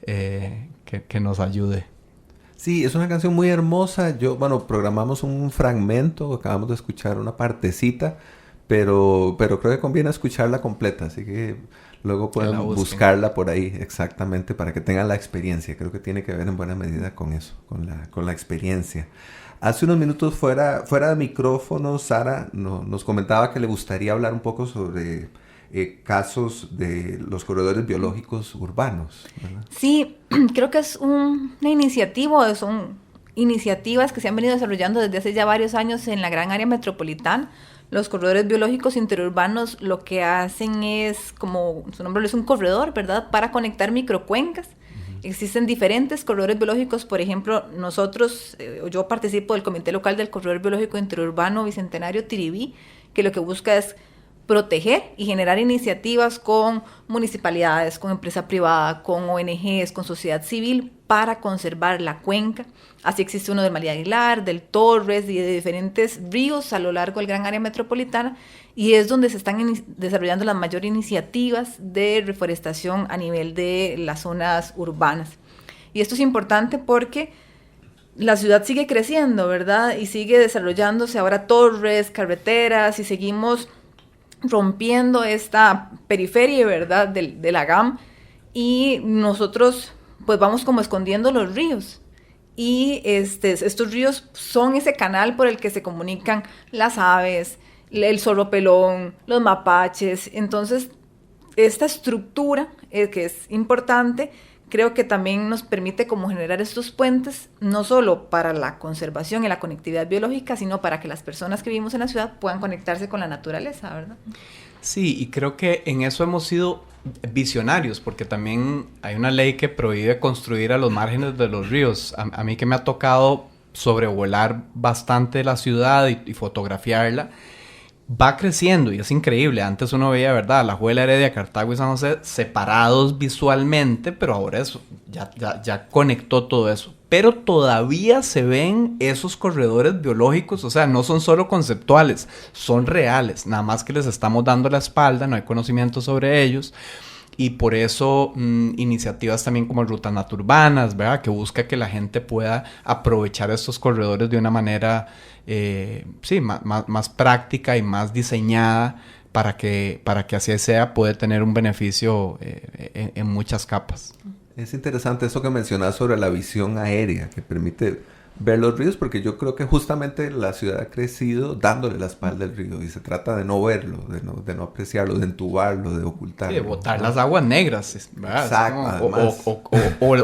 que nos ayude. Sí, es una canción muy hermosa. Programamos un fragmento, acabamos de escuchar una partecita, pero creo que conviene escucharla completa, así que luego pueden buscarla por ahí exactamente para que tengan la experiencia. Creo que tiene que ver en buena medida con eso, con la experiencia. Hace unos minutos fuera de micrófono, Sara nos comentaba que le gustaría hablar un poco sobre casos de los corredores biológicos urbanos, ¿verdad? Sí, creo que es una iniciativa, son iniciativas que se han venido desarrollando desde hace ya varios años en la gran área metropolitana. Los corredores biológicos interurbanos lo que hacen es, como su nombre es, un corredor, ¿verdad?, para conectar microcuencas. Existen diferentes corredores biológicos, por ejemplo, yo participo del Comité Local del Corredor Biológico Interurbano Bicentenario Tiribí, que lo que busca es proteger y generar iniciativas con municipalidades, con empresa privada, con ONGs, con sociedad civil para conservar la cuenca. Así existe uno de María Aguilar, del Torres y de diferentes ríos a lo largo del gran área metropolitana, y es donde se están desarrollando las mayores iniciativas de reforestación a nivel de las zonas urbanas. Y esto es importante porque la ciudad sigue creciendo, ¿verdad? Y sigue desarrollándose ahora torres, carreteras, y seguimos rompiendo esta periferia, ¿verdad?, de la GAM, y nosotros pues vamos como escondiendo los ríos. Y estos ríos son ese canal por el que se comunican las aves, el zorro pelón, los mapaches. Entonces, esta estructura que es importante, creo que también nos permite como generar estos puentes, no solo para la conservación y la conectividad biológica, sino para que las personas que vivimos en la ciudad puedan conectarse con la naturaleza, ¿verdad? Sí, y creo que en eso hemos sido visionarios, porque también hay una ley que prohíbe construir a los márgenes de los ríos. A mí que me ha tocado sobrevolar bastante la ciudad y fotografiarla, va creciendo y es increíble. Antes uno veía, ¿verdad?, Alajuela, Heredia, Cartago y San José separados visualmente, pero ahora eso ya conectó todo eso. Pero todavía se ven esos corredores biológicos, o sea, no son solo conceptuales, son reales, nada más que les estamos dando la espalda, no hay conocimiento sobre ellos. Y por eso iniciativas también como Rutas Naturbanas, ¿verdad?, que busca que la gente pueda aprovechar estos corredores de una manera más práctica y más diseñada para que así sea, puede tener un beneficio en muchas capas. Es interesante eso que mencionas sobre la visión aérea, que permite ver los ríos, porque yo creo que justamente la ciudad ha crecido dándole la espalda al río y se trata de no verlo, de no apreciarlo, de entubarlo, de ocultarlo. De botar las aguas negras, ¿verdad? Exacto.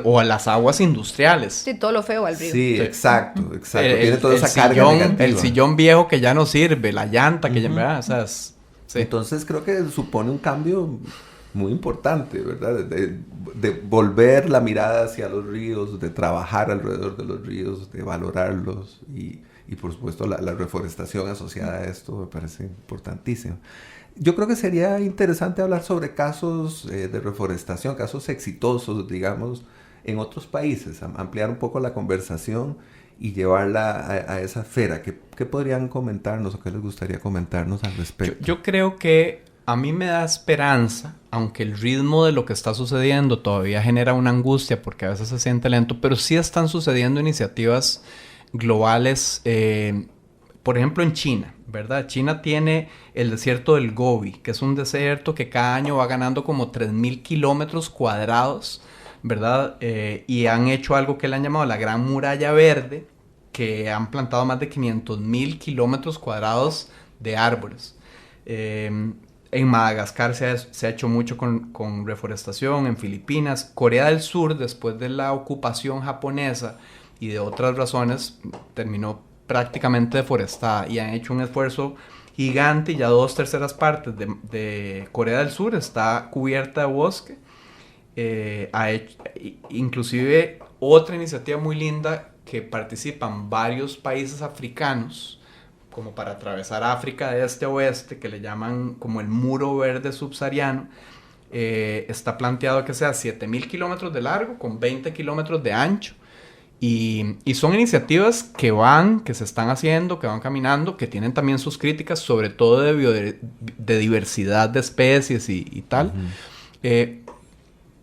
O a las aguas industriales. Sí, todo lo feo al río. Sí, exacto. Tiene toda esa sillón, carga negativa. el sillón viejo que ya no sirve, la llanta que ya, ¿verdad? O sea, sí. Entonces creo que supone un cambio muy importante, ¿verdad? De volver la mirada hacia los ríos, de trabajar alrededor de los ríos, de valorarlos y por supuesto la reforestación asociada a esto me parece importantísimo. Yo creo que sería interesante hablar sobre casos de reforestación, casos exitosos, digamos, en otros países, ampliar un poco la conversación y llevarla a esa esfera. ¿Qué podrían comentarnos o qué les gustaría comentarnos al respecto? Yo creo que a mí me da esperanza, aunque el ritmo de lo que está sucediendo todavía genera una angustia porque a veces se siente lento, pero sí están sucediendo iniciativas globales, por ejemplo en China, ¿verdad? China tiene el desierto del Gobi, que es un desierto que cada año va ganando como 3,000 kilómetros cuadrados, ¿verdad? Y han hecho algo que le han llamado la Gran Muralla Verde, que han plantado más de 500,000 kilómetros cuadrados de árboles. En Madagascar se ha hecho mucho con reforestación, en Filipinas. Corea del Sur, después de la ocupación japonesa y de otras razones, terminó prácticamente deforestada y han hecho un esfuerzo gigante y ya 2/3 partes de Corea del Sur está cubierta de bosque. Inclusive otra iniciativa muy linda que participan varios países africanos, como para atravesar África de este a oeste, que le llaman como el muro verde subsahariano, está planteado que sea 7,000 kilómetros de largo con 20 kilómetros de ancho, y son iniciativas que se están haciendo, que van caminando, que tienen también sus críticas, sobre todo de diversidad de especies y tal.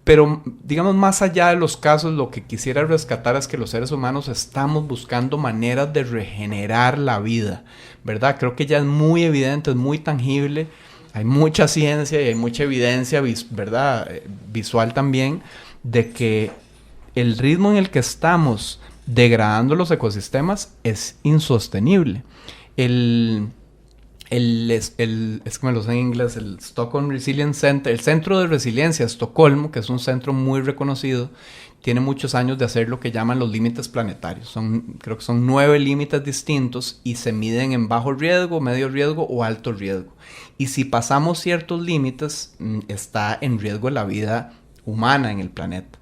Pero, digamos, más allá de los casos, lo que quisiera rescatar es que los seres humanos estamos buscando maneras de regenerar la vida, ¿verdad? Creo que ya es muy evidente, es muy tangible. Hay mucha ciencia y hay mucha evidencia, ¿verdad? Visual también, de que el ritmo en el que estamos degradando los ecosistemas es insostenible. Es que me lo sé en inglés, el Stockholm Resilience Center, el Centro de Resiliencia de Estocolmo, que es un centro muy reconocido, tiene muchos años de hacer lo que llaman los límites planetarios. Creo que son 9 límites distintos y se miden en bajo riesgo, medio riesgo o alto riesgo. Y si pasamos ciertos límites, está en riesgo la vida humana en el planeta.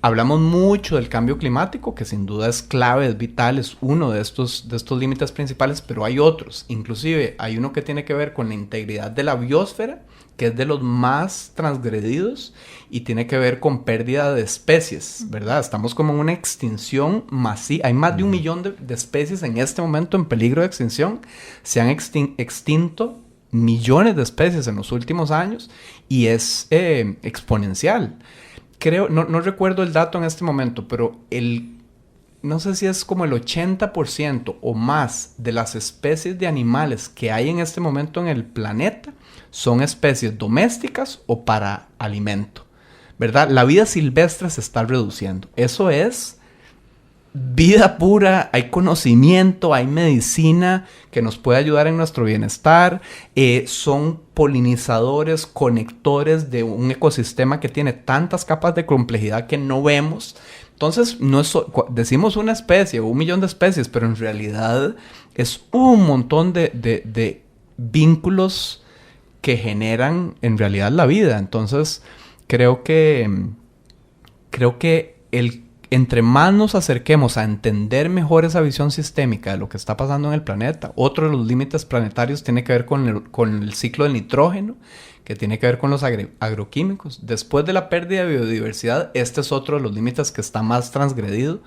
Hablamos mucho del cambio climático, que sin duda es clave, es vital, es uno de estos límites principales, pero hay otros. Inclusive hay uno que tiene que ver con la integridad de la biosfera, que es de los más transgredidos, y tiene que ver con pérdida de especies, ¿verdad? Estamos como en una extinción masiva. Hay más de 1 millón de especies en este momento en peligro de extinción. Se han extinto millones de especies en los últimos años y es exponencial. Creo, no recuerdo el dato en este momento, pero no sé si es como el 80% o más de las especies de animales que hay en este momento en el planeta son especies domésticas o para alimento, ¿verdad? La vida silvestre se está reduciendo. Eso es vida pura, hay conocimiento, hay medicina que nos puede ayudar en nuestro bienestar, son polinizadores, conectores de un ecosistema que tiene tantas capas de complejidad que no vemos. Entonces, decimos una especie o 1 millón de especies, pero en realidad es un montón de vínculos que generan en realidad la vida. Entonces, creo que entre más nos acerquemos a entender mejor esa visión sistémica de lo que está pasando en el planeta, otro de los límites planetarios tiene que ver con el ciclo del nitrógeno, que tiene que ver con los agroquímicos. Después de la pérdida de biodiversidad, este es otro de los límites que está más transgredido,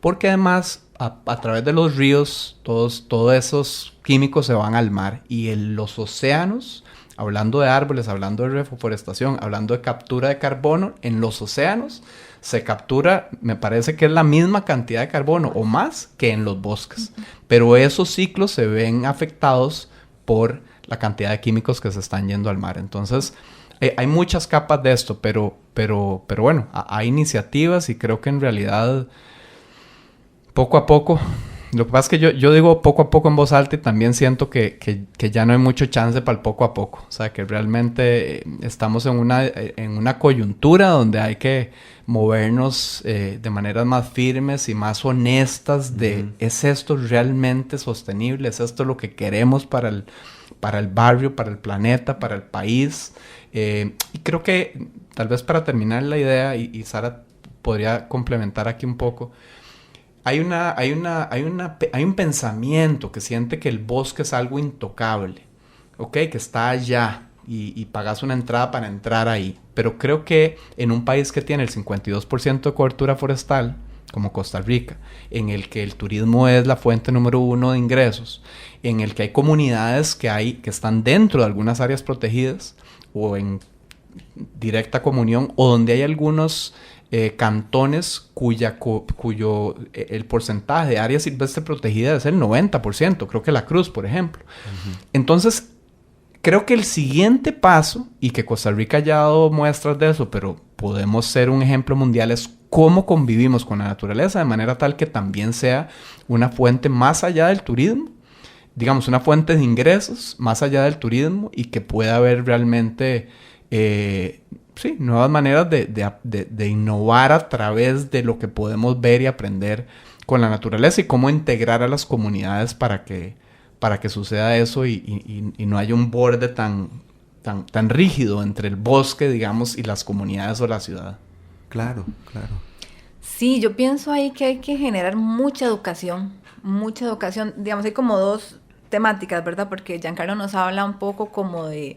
porque además a través de los ríos todos esos químicos se van al mar, y en los océanos, hablando de árboles, hablando de reforestación, hablando de captura de carbono, en los océanos se captura, me parece que es la misma cantidad de carbono o más que en los bosques. Pero esos ciclos se ven afectados por la cantidad de químicos que se están yendo al mar. Entonces, hay muchas capas de esto, pero bueno, hay iniciativas y creo que en realidad Poco a poco. Lo que pasa es que yo digo poco a poco en voz alta y también siento que ya no hay mucho chance para el poco a poco. O sea, que realmente estamos en una coyuntura donde hay que movernos de maneras más firmes y más honestas de ¿es esto realmente sostenible? ¿Es esto lo que queremos para el barrio, para el planeta, para el país? Y creo que tal vez para terminar la idea, y Sara podría complementar aquí un poco, hay un pensamiento que siente que el bosque es algo intocable, ¿ok? Que está allá y pagas una entrada para entrar ahí. Pero creo que en un país que tiene el 52% de cobertura forestal, como Costa Rica, en el que el turismo es la fuente número 1 de ingresos, en el que hay comunidades que están dentro de algunas áreas protegidas o en directa comunión, o donde hay algunos cantones cuyo el porcentaje de área silvestre protegida es el 90%, creo que La Cruz, por ejemplo. Entonces, creo que el siguiente paso, y que Costa Rica ya ha dado muestras de eso, pero podemos ser un ejemplo mundial, es cómo convivimos con la naturaleza de manera tal que también sea una fuente más allá del turismo, digamos, una fuente de ingresos más allá del turismo, y que pueda haber realmente nuevas maneras de innovar a través de lo que podemos ver y aprender con la naturaleza, y cómo integrar a las comunidades para que suceda eso y no haya un borde tan rígido entre el bosque, digamos, y las comunidades o la ciudad. Claro. Sí, yo pienso ahí que hay que generar mucha educación. Digamos, hay como dos temáticas, ¿verdad? Porque Giancarlo nos habla un poco como de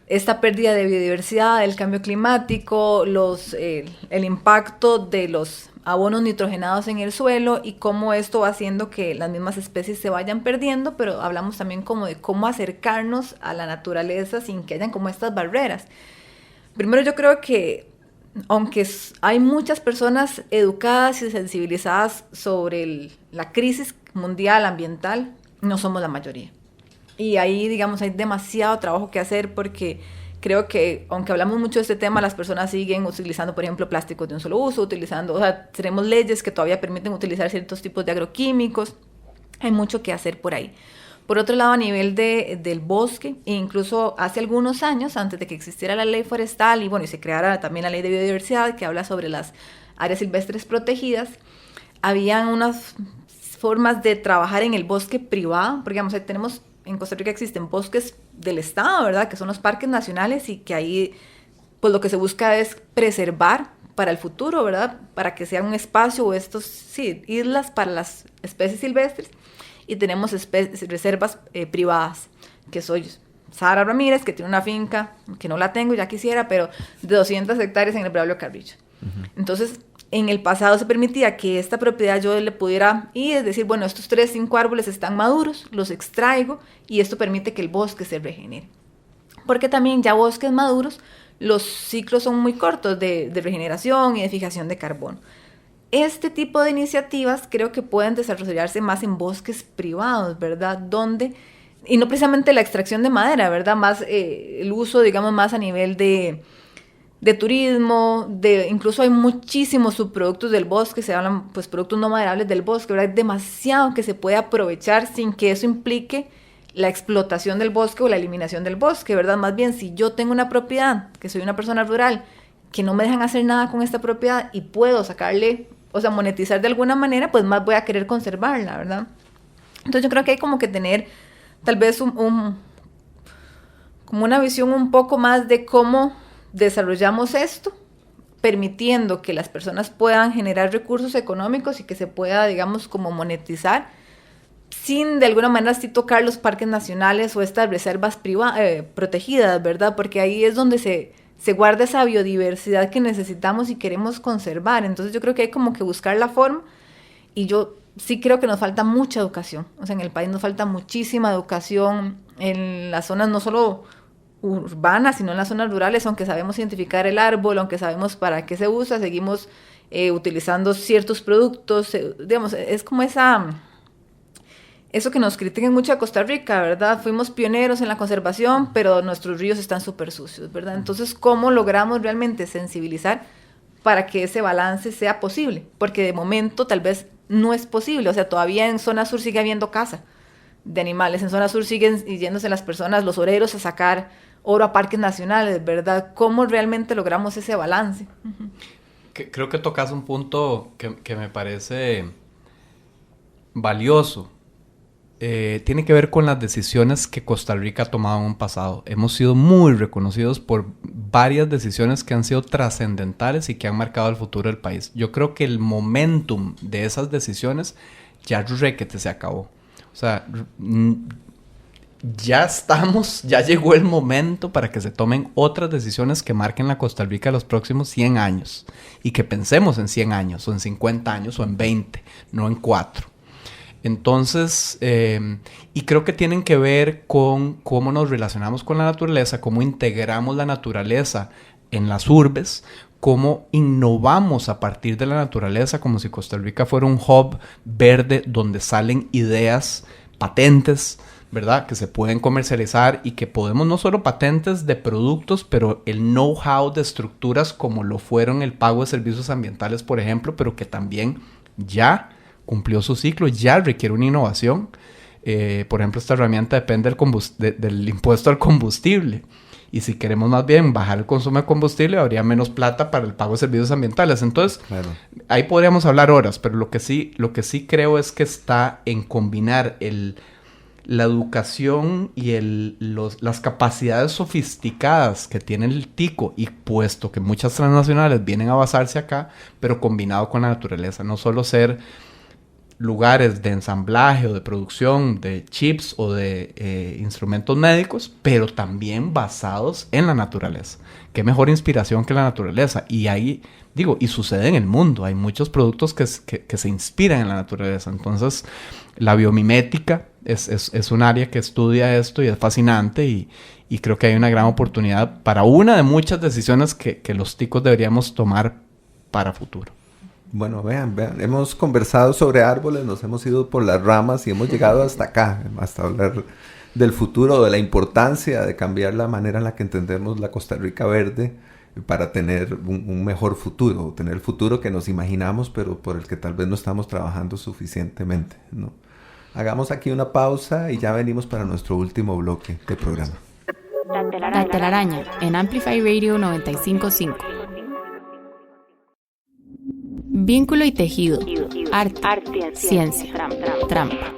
esta pérdida de biodiversidad, el cambio climático, el impacto de los abonos nitrogenados en el suelo y cómo esto va haciendo que las mismas especies se vayan perdiendo, pero hablamos también como de cómo acercarnos a la naturaleza sin que hayan como estas barreras. Primero, yo creo que aunque hay muchas personas educadas y sensibilizadas sobre la crisis mundial ambiental, no somos la mayoría. Y ahí, digamos, hay demasiado trabajo que hacer, porque creo que, aunque hablamos mucho de este tema, las personas siguen utilizando, por ejemplo, plásticos de un solo uso, tenemos leyes que todavía permiten utilizar ciertos tipos de agroquímicos. Hay mucho que hacer por ahí. Por otro lado, a nivel del bosque, e incluso hace algunos años, antes de que existiera la ley forestal y se creara también la ley de biodiversidad, que habla sobre las áreas silvestres protegidas, habían unas formas de trabajar en el bosque privado, porque digamos, tenemos en Costa Rica existen bosques del Estado, ¿verdad? Que son los parques nacionales, y que ahí pues lo que se busca es preservar para el futuro, ¿verdad? Para que sea un espacio o islas para las especies silvestres. Y tenemos reservas privadas, que soy Sara Ramírez, que tiene una finca, que no la tengo, ya quisiera, pero de 200 hectáreas en el Braulio Carrillo. Entonces, en el pasado se permitía que esta propiedad yo le pudiera ir, es decir, bueno, estos 3, 5 árboles están maduros, los extraigo, y esto permite que el bosque se regenere. Porque también ya bosques maduros, los ciclos son muy cortos de regeneración y de fijación de carbono. Este tipo de iniciativas creo que pueden desarrollarse más en bosques privados, ¿verdad? Y no precisamente la extracción de madera, ¿verdad? Más el uso, digamos, más a nivel de turismo, incluso hay muchísimos subproductos del bosque, se hablan pues productos no maderables del bosque, ¿verdad? Hay demasiado que se puede aprovechar sin que eso implique la explotación del bosque o la eliminación del bosque, ¿verdad? Más bien, si yo tengo una propiedad, que soy una persona rural, que no me dejan hacer nada con esta propiedad y puedo sacarle, monetizar de alguna manera, pues más voy a querer conservarla, ¿verdad? Entonces yo creo que hay como que tener tal vez como una visión un poco más de cómo desarrollamos esto, permitiendo que las personas puedan generar recursos económicos y que se pueda, digamos, como monetizar, sin de alguna manera así tocar los parques nacionales o estas reservas protegidas, ¿verdad? Porque ahí es donde se guarda esa biodiversidad que necesitamos y queremos conservar. Entonces yo creo que hay como que buscar la forma, y yo sí creo que nos falta mucha educación. En el país nos falta muchísima educación en las zonas no solo urbanas, sino en las zonas rurales, aunque sabemos identificar el árbol, aunque sabemos para qué se usa, seguimos utilizando ciertos productos, digamos, es como eso que nos critican mucho a Costa Rica, ¿verdad? Fuimos pioneros en la conservación, pero nuestros ríos están súper sucios, ¿verdad? Entonces, ¿cómo logramos realmente sensibilizar para que ese balance sea posible, porque de momento tal vez no es posible, o sea, todavía en zona sur sigue habiendo caza de animales, en zona sur siguen yéndose las personas, los oreros a sacar oro a parques nacionales, ¿verdad? ¿Cómo realmente logramos ese balance? Creo que tocas un punto que me parece valioso. Tiene que ver con las decisiones que Costa Rica ha tomado en un pasado. Hemos sido muy reconocidos por varias decisiones que han sido trascendentales y que han marcado el futuro del país. Yo creo que el momentum de esas decisiones ya requete se acabó. O sea, ya llegó el momento para que se tomen otras decisiones que marquen la Costa Rica de los próximos 100 años. Y que pensemos en 100 años, o en 50 años, o en 20, no en 4. Entonces, y creo que tienen que ver con cómo nos relacionamos con la naturaleza, cómo integramos la naturaleza en las urbes, cómo innovamos a partir de la naturaleza, como si Costa Rica fuera un hub verde donde salen ideas, patentes, ¿verdad? Que se pueden comercializar y que podemos no solo patentes de productos, pero el know-how de estructuras como lo fueron el pago de servicios ambientales, por ejemplo, pero que también ya cumplió su ciclo, ya requiere una innovación. Por ejemplo, esta herramienta depende del impuesto al combustible. Y si queremos más bien bajar el consumo de combustible, habría menos plata para el pago de servicios ambientales. Entonces, claro, ahí podríamos hablar horas, pero lo que sí creo es que está en combinar la educación y las capacidades sofisticadas que tiene el tico, y puesto que muchas transnacionales vienen a basarse acá, pero combinado con la naturaleza. No solo ser lugares de ensamblaje o de producción de chips o de instrumentos médicos, pero también basados en la naturaleza. Qué mejor inspiración que la naturaleza. Y ahí, y sucede en el mundo. Hay muchos productos que se inspiran en la naturaleza. Entonces, la biomimética es un área que estudia esto y es fascinante, y creo que hay una gran oportunidad para una de muchas decisiones que los ticos deberíamos tomar para futuro. Bueno, vean, hemos conversado sobre árboles, nos hemos ido por las ramas y hemos llegado hasta acá, hasta hablar del futuro, de la importancia de cambiar la manera en la que entendemos la Costa Rica verde para tener un mejor futuro, tener el futuro que nos imaginamos, pero por el que tal vez no estamos trabajando suficientemente, ¿no? Hagamos aquí una pausa y ya venimos para nuestro último bloque de programa. La telaraña en Amplify Radio 95.5. Vínculo y tejido, arte, ciencia, trampa.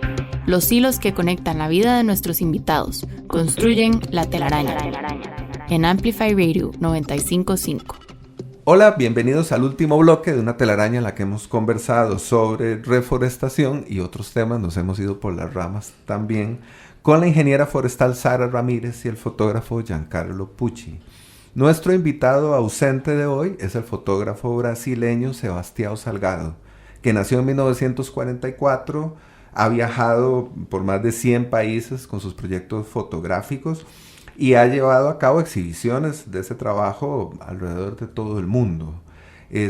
Los hilos que conectan la vida de nuestros invitados construyen la telaraña. En Amplify Radio 95.5. Hola, bienvenidos al último bloque de una telaraña en la que hemos conversado sobre reforestación y otros temas. Nos hemos ido por las ramas también con la ingeniera forestal Sara Ramírez y el fotógrafo Giancarlo Pucci. Nuestro invitado ausente de hoy es el fotógrafo brasileño Sebastião Salgado, que nació en 1944, ha viajado por más de 100 países con sus proyectos fotográficos y ha llevado a cabo exhibiciones de ese trabajo alrededor de todo el mundo.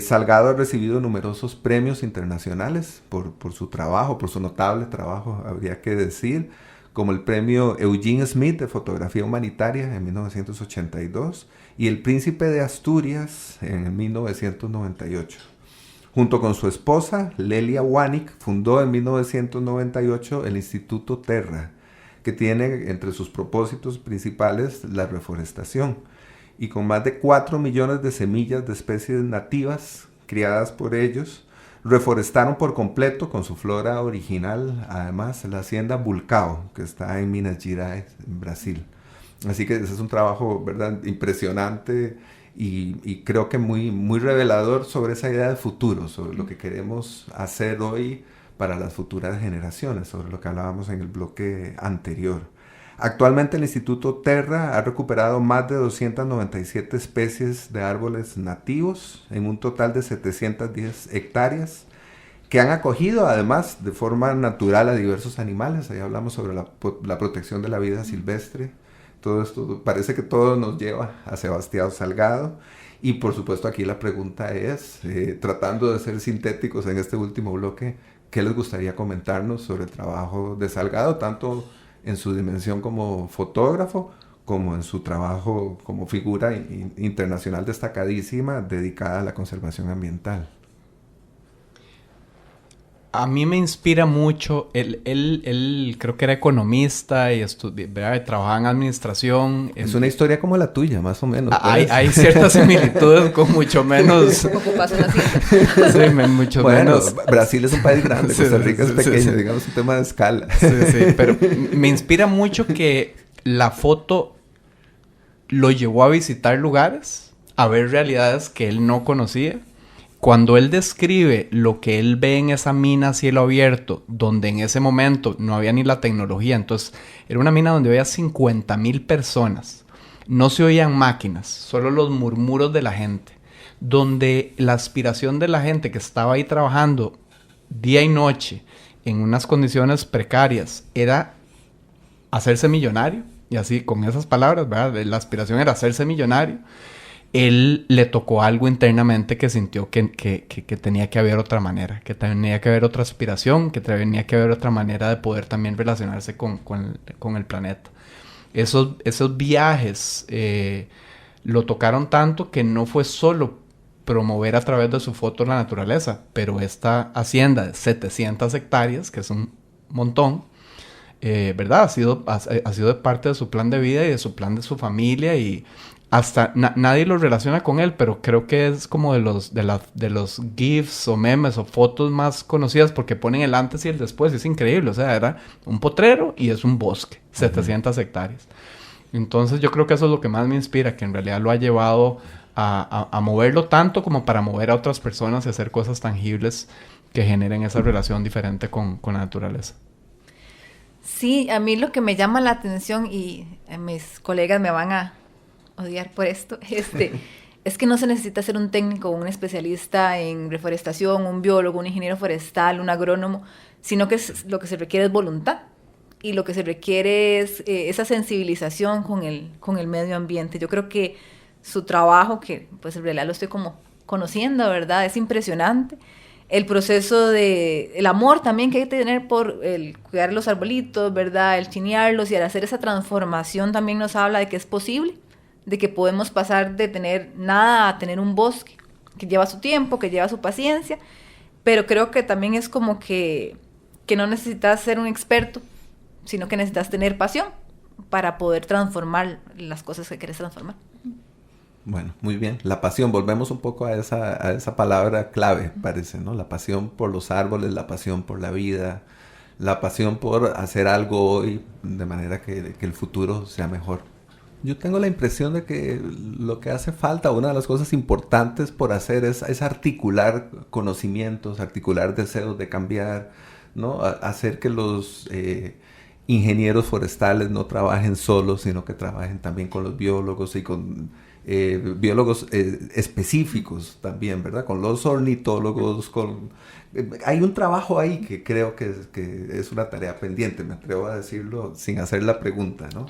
Salgado ha recibido numerosos premios internacionales por su trabajo, por su notable trabajo, habría que decir, como el premio Eugene Smith de fotografía humanitaria en 1982 y el Príncipe de Asturias en 1998. Junto con su esposa, Lelia Wanik, fundó en 1998 el Instituto Terra, que tiene entre sus propósitos principales la reforestación, y con más de 4 millones de semillas de especies nativas criadas por ellos, reforestaron por completo con su flora original, además, la hacienda Vulcão, que está en Minas Gerais, en Brasil. Así que ese es un trabajo, ¿verdad?, impresionante y creo que muy, muy revelador sobre esa idea de futuro, sobre lo que queremos hacer hoy para las futuras generaciones, sobre lo que hablábamos en el bloque anterior. Actualmente el Instituto Terra ha recuperado más de 297 especies de árboles nativos en un total de 710 hectáreas que han acogido además de forma natural a diversos animales. Ahí hablamos sobre la protección de la vida silvestre. Todo esto, parece que todo nos lleva a Sebastião Salgado. Y por supuesto aquí la pregunta es, tratando de ser sintéticos en este último bloque, ¿qué les gustaría comentarnos sobre el trabajo de Salgado, tanto en su dimensión como fotógrafo, como en su trabajo como figura internacional destacadísima dedicada a la conservación ambiental. A mí me inspira mucho, él creo que era economista y trabajaba en administración. Es una historia como la tuya, más o menos. Hay ciertas similitudes con mucho menos... Ocupación así. Sí, mucho menos... Brasil es un país grande, Sí, Costa Rica es pequeño, sí. digamos, un tema de escala. Sí, pero me inspira mucho que la foto lo llevó a visitar lugares, a ver realidades que él no conocía. Cuando él describe lo que él ve en esa mina a cielo abierto, donde en ese momento no había ni la tecnología, entonces era una mina donde había 50,000 personas, no se oían máquinas, solo los murmuros de la gente, donde la aspiración de la gente que estaba ahí trabajando día y noche en unas condiciones precarias era hacerse millonario, y así con esas palabras, ¿verdad? La aspiración era hacerse millonario. Él le tocó algo internamente que sintió que tenía que haber otra manera, que tenía que haber otra aspiración, que tenía que haber otra manera de poder también relacionarse con el planeta. Esos viajes lo tocaron tanto que no fue solo promover a través de su foto la naturaleza, pero esta hacienda de 700 hectáreas, que es un montón, ¿verdad? Ha sido parte de su plan de vida y de su plan de su familia y... Hasta nadie lo relaciona con él, pero creo que es como de los GIFs o memes o fotos más conocidas porque ponen el antes y el después. Es increíble. O sea, era un potrero y es un bosque. 700 hectáreas. Entonces yo creo que eso es lo que más me inspira, que en realidad lo ha llevado a moverlo tanto como para mover a otras personas y hacer cosas tangibles que generen esa relación diferente con la naturaleza. Sí, a mí lo que me llama la atención y mis colegas me van a odiar por esto, es que no se necesita ser un técnico, un especialista en reforestación, un biólogo, un ingeniero forestal, un agrónomo, sino que lo que se requiere es voluntad y lo que se requiere es esa sensibilización con el medio ambiente. Yo creo que su trabajo, que pues en realidad lo estoy como conociendo, ¿verdad? Es impresionante. El proceso el amor también que hay que tener por el cuidar los arbolitos, ¿verdad? El chinearlos y al hacer esa transformación también nos habla de que es posible, de que podemos pasar de tener nada a tener un bosque, que lleva su tiempo, que lleva su paciencia, pero creo que también es como que no necesitas ser un experto, sino que necesitas tener pasión para poder transformar las cosas que quieres transformar. Bueno, muy bien. La pasión, volvemos un poco a esa palabra clave, parece, ¿no? La pasión por los árboles, la pasión por la vida, la pasión por hacer algo hoy de manera que el futuro sea mejor. Yo tengo la impresión de que lo que hace falta, una de las cosas importantes por hacer es articular conocimientos, articular deseos de cambiar, ¿no? Hacer que los ingenieros forestales no trabajen solos, sino que trabajen también con los biólogos y con biólogos específicos también, ¿verdad? Con los ornitólogos, hay un trabajo ahí que creo que es una tarea pendiente, me atrevo a decirlo sin hacer la pregunta, ¿no?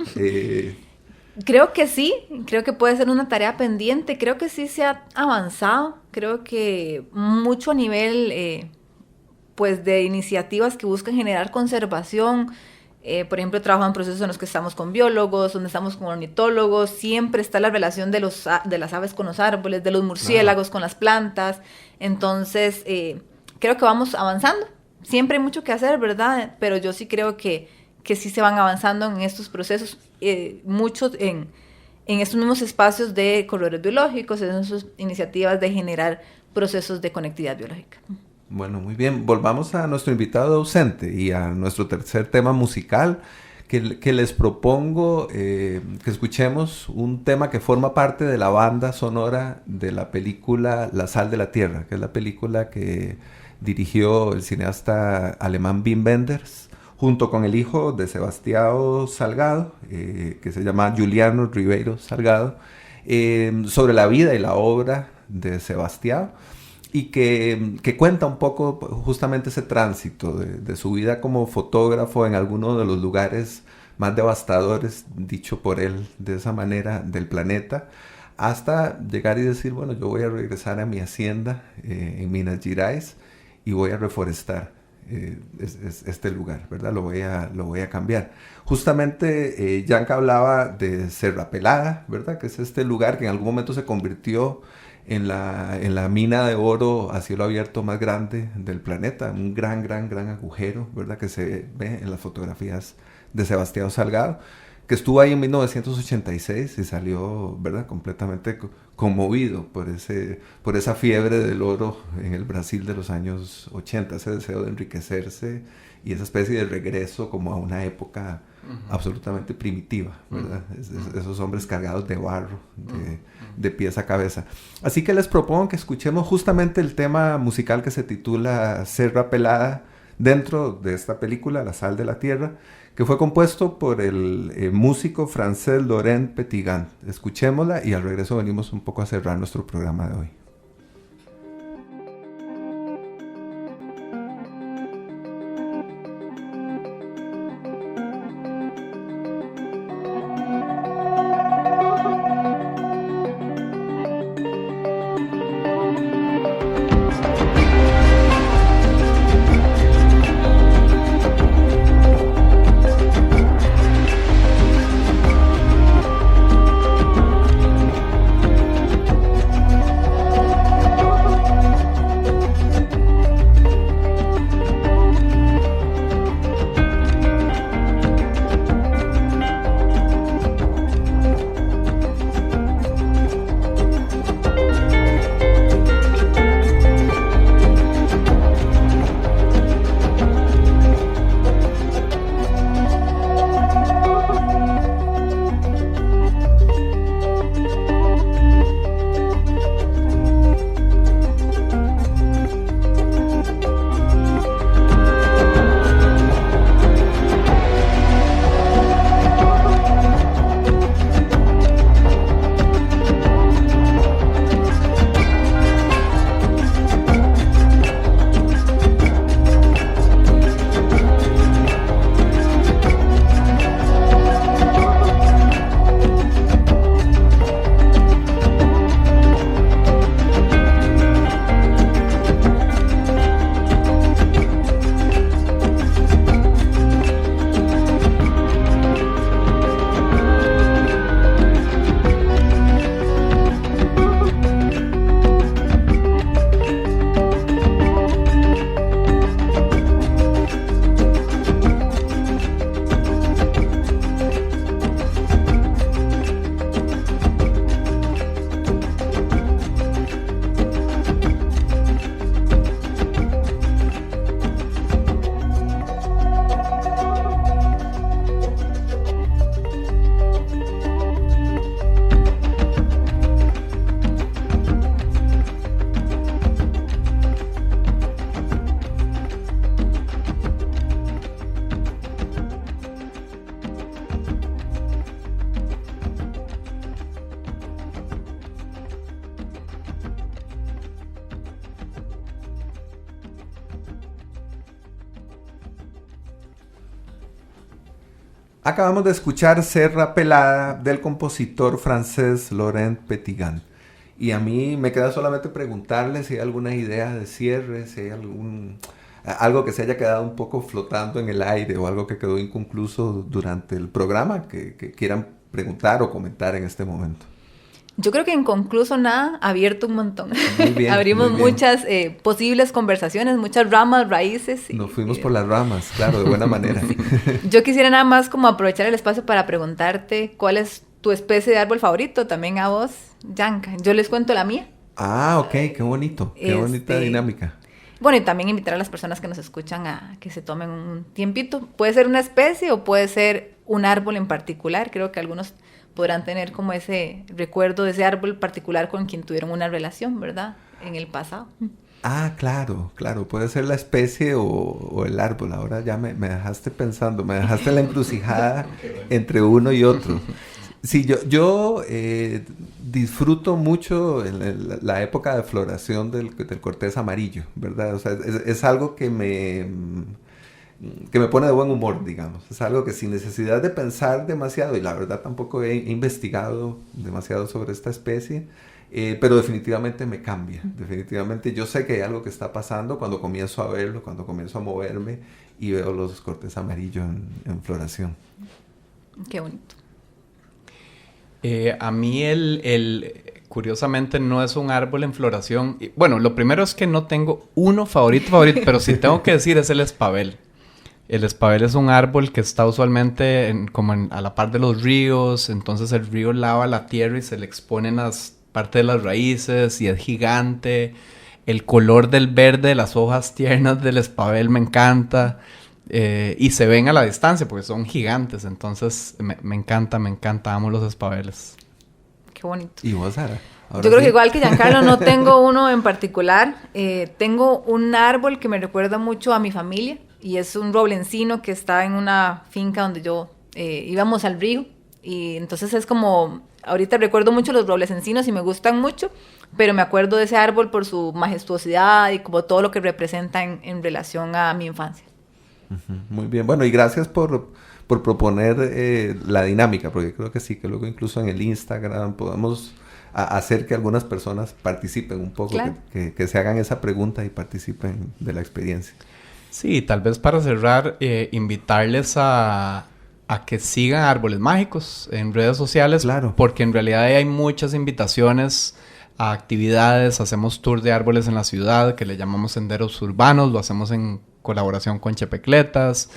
Creo que sí, creo que puede ser una tarea pendiente, creo que sí se ha avanzado, creo que mucho a nivel pues de iniciativas que buscan generar conservación, por ejemplo, trabajo en procesos en los que estamos con biólogos, donde estamos con ornitólogos, siempre está la relación de las aves con los árboles, de los murciélagos con las plantas, entonces creo que vamos avanzando, siempre hay mucho que hacer, ¿verdad? Pero yo sí creo que sí se van avanzando en estos procesos, muchos en estos mismos espacios de corredores biológicos, en esas iniciativas de generar procesos de conectividad biológica. Bueno, muy bien. Volvamos a nuestro invitado ausente y a nuestro tercer tema musical, que les propongo que escuchemos un tema que forma parte de la banda sonora de la película La Sal de la Tierra, que es la película que dirigió el cineasta alemán Wim Wenders, junto con el hijo de Sebastião Salgado, que se llama Juliano Ribeiro Salgado, sobre la vida y la obra de Sebastião, y que cuenta un poco justamente ese tránsito de su vida como fotógrafo en alguno de los lugares más devastadores, dicho por él de esa manera, del planeta, hasta llegar y decir, bueno, yo voy a regresar a mi hacienda en Minas Gerais y voy a reforestar este lugar, ¿verdad? Lo voy a cambiar. Justamente Yanka hablaba de Serra Pelada, ¿verdad? Que es este lugar que en algún momento se convirtió en la mina de oro a cielo abierto más grande del planeta, un gran agujero, ¿verdad? Que se ve en las fotografías de Sebastián Salgado, que estuvo ahí en 1986 y salió, ¿verdad?, completamente conmovido por esa fiebre del oro en el Brasil de los años 80, ese deseo de enriquecerse y esa especie de regreso como a una época absolutamente primitiva, ¿verdad? Esos hombres cargados de barro, de pies a cabeza. Así que les propongo que escuchemos justamente el tema musical que se titula Serra Pelada, dentro de esta película, La Sal de la Tierra, que fue compuesto por el músico francés Laurent Petitgan. Escuchémosla y al regreso venimos un poco a cerrar nuestro programa de hoy. Acabamos de escuchar Serra Pelada del compositor francés Laurent Petitgan. Y a mí me queda solamente preguntarle si hay alguna idea de cierre, si hay algo que se haya quedado un poco flotando en el aire o algo que quedó inconcluso durante el programa que quieran preguntar o comentar en este momento. Yo creo que inconcluso nada, abierto un montón. Muy bien, Abrimos muy bien. Muchas posibles conversaciones, muchas ramas, raíces. Nos fuimos por las ramas, claro, de buena manera. Sí. Yo quisiera nada más como aprovechar el espacio para preguntarte cuál es tu especie de árbol favorito, también a vos, Yanka. Yo les cuento la mía. Ah, ok, qué bonito, qué bonita dinámica. Bueno, y también invitar a las personas que nos escuchan a que se tomen un tiempito. Puede ser una especie o puede ser un árbol en particular. Creo que algunos podrán tener como ese recuerdo de ese árbol particular con quien tuvieron una relación, ¿verdad? En el pasado. Ah, claro, puede ser la especie o el árbol. Ahora ya me dejaste pensando, me dejaste en la encrucijada entre uno y otro. Sí, yo disfruto mucho la época de floración del cortés amarillo, ¿verdad? O sea, es algo que me pone de buen humor, digamos. Es algo que sin necesidad de pensar demasiado, y la verdad tampoco he investigado demasiado sobre esta especie, pero definitivamente me cambia. Definitivamente yo sé que hay algo que está pasando cuando comienzo a verlo, cuando comienzo a moverme y veo los cortes amarillos en floración. Qué bonito. A mí curiosamente no es un árbol en floración. Bueno, lo primero es que no tengo uno favorito, pero si tengo que decir es el espabel. El espabel es un árbol que está usualmente a la par de los ríos, entonces el río lava la tierra y se le exponen las partes de las raíces y es gigante. El color del verde de las hojas tiernas del espabel me encanta. Y se ven a la distancia porque son gigantes, entonces me encanta, amo los espabeles. Qué bonito. ¿Y vos, Sara? Yo creo que igual que Giancarlo no tengo uno en particular, tengo un árbol que me recuerda mucho a mi familia y es un roble encino que está en una finca donde yo íbamos al río y entonces es como, ahorita recuerdo mucho los robles encinos y me gustan mucho, pero me acuerdo de ese árbol por su majestuosidad y como todo lo que representa en relación a mi infancia. Muy bien, bueno, y gracias por proponer la dinámica, porque creo que sí, que luego incluso en el Instagram podemos hacer que algunas personas participen un poco, claro. que se hagan esa pregunta y participen de la experiencia. Sí, tal vez para cerrar, invitarles a que sigan Árboles Mágicos en redes sociales, claro. Porque en realidad hay muchas invitaciones a actividades, hacemos tour de árboles en la ciudad, que le llamamos senderos urbanos, lo hacemos en colaboración con Chepecletas.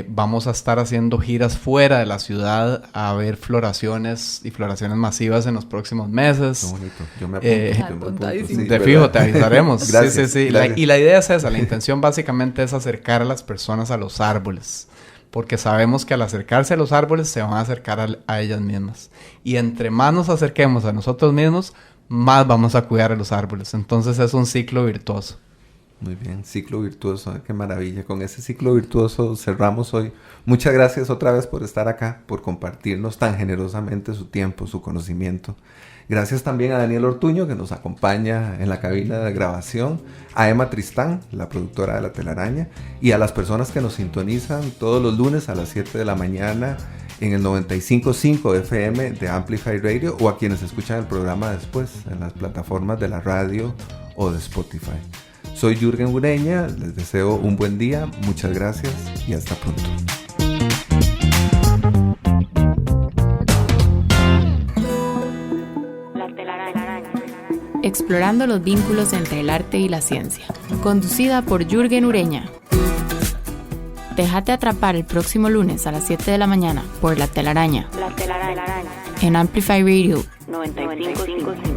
Vamos a estar haciendo giras fuera de la ciudad a ver floraciones y floraciones masivas en los próximos meses. Qué bonito. Yo me apunto. Sí, te fijo, te avisaremos. Gracias, sí. Y la idea es esa. La intención básicamente es acercar a las personas a los árboles. Porque sabemos que al acercarse a los árboles se van a acercar a ellas mismas. Y entre más nos acerquemos a nosotros mismos, más vamos a cuidar a los árboles. Entonces es un ciclo virtuoso. Muy bien, ciclo virtuoso, qué maravilla. Con ese ciclo virtuoso cerramos hoy. Muchas gracias otra vez por estar acá, por compartirnos tan generosamente su tiempo, su conocimiento. Gracias también a Daniel Ortuño, que nos acompaña en la cabina de grabación, a Emma Tristán, la productora de La Telaraña, y a las personas que nos sintonizan todos los lunes a las 7 de la mañana en el 95.5 FM de Amplify Radio, o a quienes escuchan el programa después en las plataformas de la radio o de Spotify. Soy Jürgen Ureña, les deseo un buen día, muchas gracias y hasta pronto. Explorando los vínculos entre el arte y la ciencia. Conducida por Jürgen Ureña. Déjate atrapar el próximo lunes a las 7 de la mañana por La Telaraña. La Telaraña. En Amplify Radio 95.5.